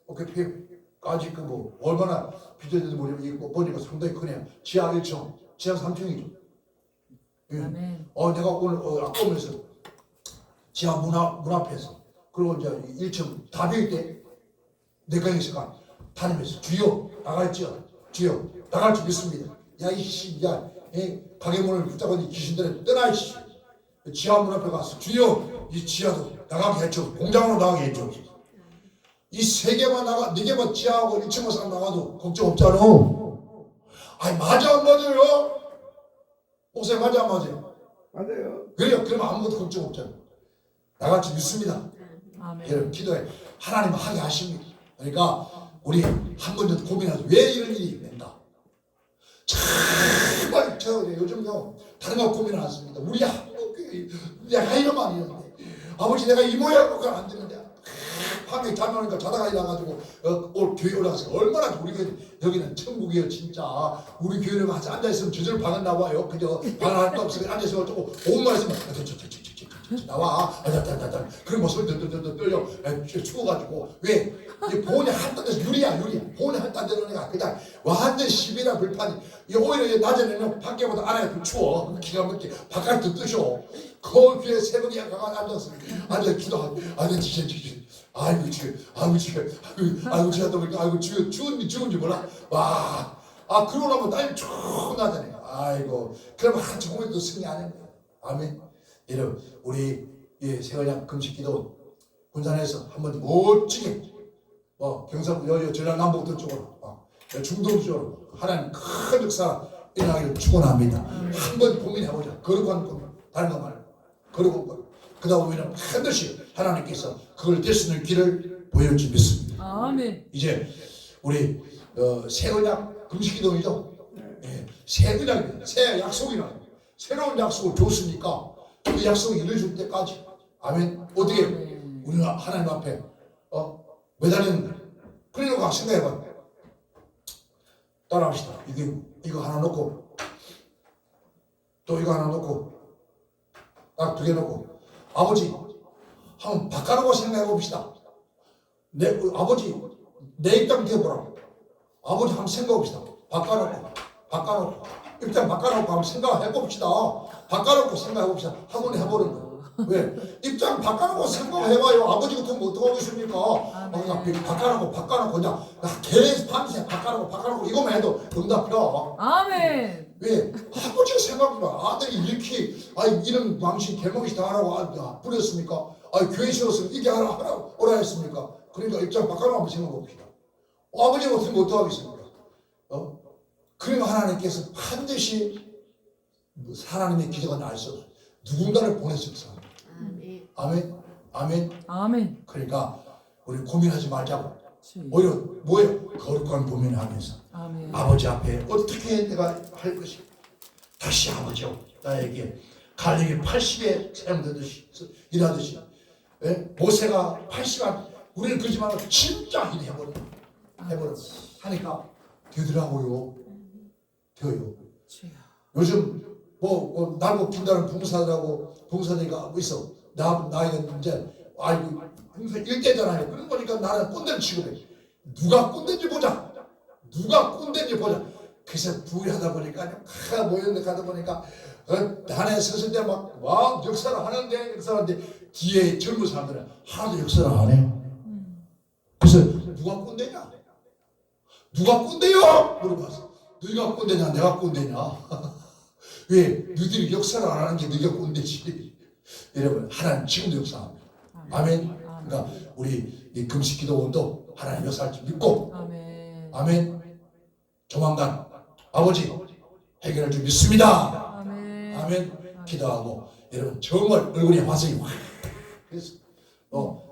어깨피까지 뭐 얼마나 빚었는지 모르겠고 보니까 상당히 크네요. 지하 1층, 지하 3층이죠. 예. 아멘. 내가 오늘 아까 오면서 지하 문 앞에서 그리고 이제 1층 다 비일 때 내가 있으니까 다니면서 주여 나갈지어 주여 나갈 줄 믿습니다. 야 이씨 야 가게 문을 붙잡고 귀신들을 떠나 이씨. 지하 문 앞에 가서 주여 이 지하도 나가게 해줘. 공장으로 나가게 해줘. 이 세 개만 나가 네 개만 지하하고 1층만 싹 나가도 걱정 없잖아. 아니 맞아 안 맞아요? 목사님 맞아 안 맞아요? 맞아요. 그래요. 그러면 아무것도 걱정 없잖아. 나갈 줄 믿습니다. 아멘. 여러분 기도해. 하나님 하게 하십니다. 그러니까 우리 한 번 좀 고민하죠. 왜 이런 일이 있는가? 정말 저 요즘요 다른 거 고민을 않습니다. 우리 한국교회 내가 이러면 안 되는데 아버지 내가 이 모양으로 안 되는데 밤에 잠이 오니까 자다가 일어나가지고 교회 올라가서 얼마나 우리 교회 여기는 천국이에요 진짜. 우리 교회를 같이 앉아있으면 저절 방은 나와요. 그저 방을 할거 없으면 앉아있으면 조금 5분만 있으면 나와. 그런 모습을 떨려 추워가지고 왜? 이 보온이 한딴 데서 유리야. 보온이 한딴 데로 내가 그냥 완전 시비라 불판이 오히려 낮에는 밖에보다 안에 추워. 기가 막히게 바깥에 뜨셔. 그 뒤에 새벽에 가가 앉아서 기도하고 아이고 죽은지 몰라. 와. 그러고 나면 땀이 쭉 나잖아요. 아이고. 그러면 한참 보면 또 승리 안 합니다. 아멘. 여러분 우리 세월량 금식기도 군산에서 한번 멋지게 경상 전남 남북도 쪽으로 중동 쪽으로 하나님 큰 역사 일어나기를 축원합니다. 한번 고민해보자. 거룩한 고민 다른 거 말고 거룩한 것. 그러다 보면 반드시 하나님께서 그걸 될 수 있는 길을 보여줄 믿습니다. 아멘. 이제 우리 새 언약 금식기도이죠. 새 언약입니다. 새 약속이라 새로운 약속을 줬으니까 그 약속이 이루어질 때까지 아멘. 어떻게 우리는 하나님 앞에 매달리는 그러니까 생각해봐. 따라합시다. 이거 하나 놓고 또 이거 하나 놓고 딱 2개 놓고 아버지 한번 바꿔놓고 생각해 봅시다. 아버지 내 입장 되어보라고. 아버지 한번 생각해 봅시다. 바꿔놓고 입장 바꿔놓고 한번 생각해 봅시다. 바꿔놓고 생각해 봅시다. 한번 해보는 거. 왜? 입장 바꿔놓고 생각해봐요. 아버지 같으면 어떡하겠습니까? 아멘. 바꿔놓고 그냥 계속 밤새 바꿔놓고 이거만 해도 응답혀. 아멘. 왜? 아버지가 생각해봐. 아들이 이렇게 이런 망신 개망신 당하라고 부렸습니까? 교회 세웠으면 이게 하라고 오라 했습니까? 그러니까 입장 바꿔놓고 한번 생각해봅시다. 아버지가 어떻게 어떡하겠습니까? 그러니까 하나님께서 반드시 하나님의 기적은 날 수 없어요. 누군가를 보내셨어. 아멘. 아멘. 아멘. 그러니까 우리 고민하지 말자고. 주여. 오히려 뭐예요? 거룩한 고민하면서 아멘. 아버지 앞에 어떻게 내가 할 것이 다시 아버지요 나에게 갈릴리 80에 사용되듯이 일하듯이 모세가 80안 우리는 그러지 말고 진짜 일해버려 하니까 되더라고요. 돼요. 주여. 요즘 나고 낀다는 봉사들이가 있어. 나이가 이제 봉사 1대잖아요. 그런 거니까 나는 꼰대를 취급해. 누가 꼰대인지 보자. 그래서 부유하다 보니까 모였는데 가다 보니까 단에 섰을 때 막 역사를 하는데 뒤에 젊은 사람들은 하나도 역사를 안 해요. 그래서 누가 꼰대냐? 누가 꼰대요? 물어봤어. 너희가 꼰대냐? 내가 꼰대냐? 왜? 너희들이 역사를 안 하는 게 너희가 꼰대지. 여러분 하나님 지금도 역사합니다. 아멘. 그러니까 우리 이 금식 기도원도 하나님 역사할 줄 믿고 아멘. 아멘. 조만간 아버지 해결할 줄 믿습니다. 아멘. 아멘. 기도하고 여러분 정말 얼굴에 화성이 확 그래서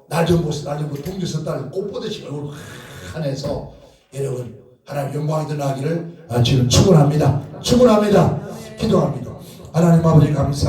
날 좀 보세요. 동주 섰다는 꽃 보듯이 얼굴 환해서 여러분 하나님 영광이 드러나기를 지금 축원합니다. 기도합니다. 하나님 아버지 감사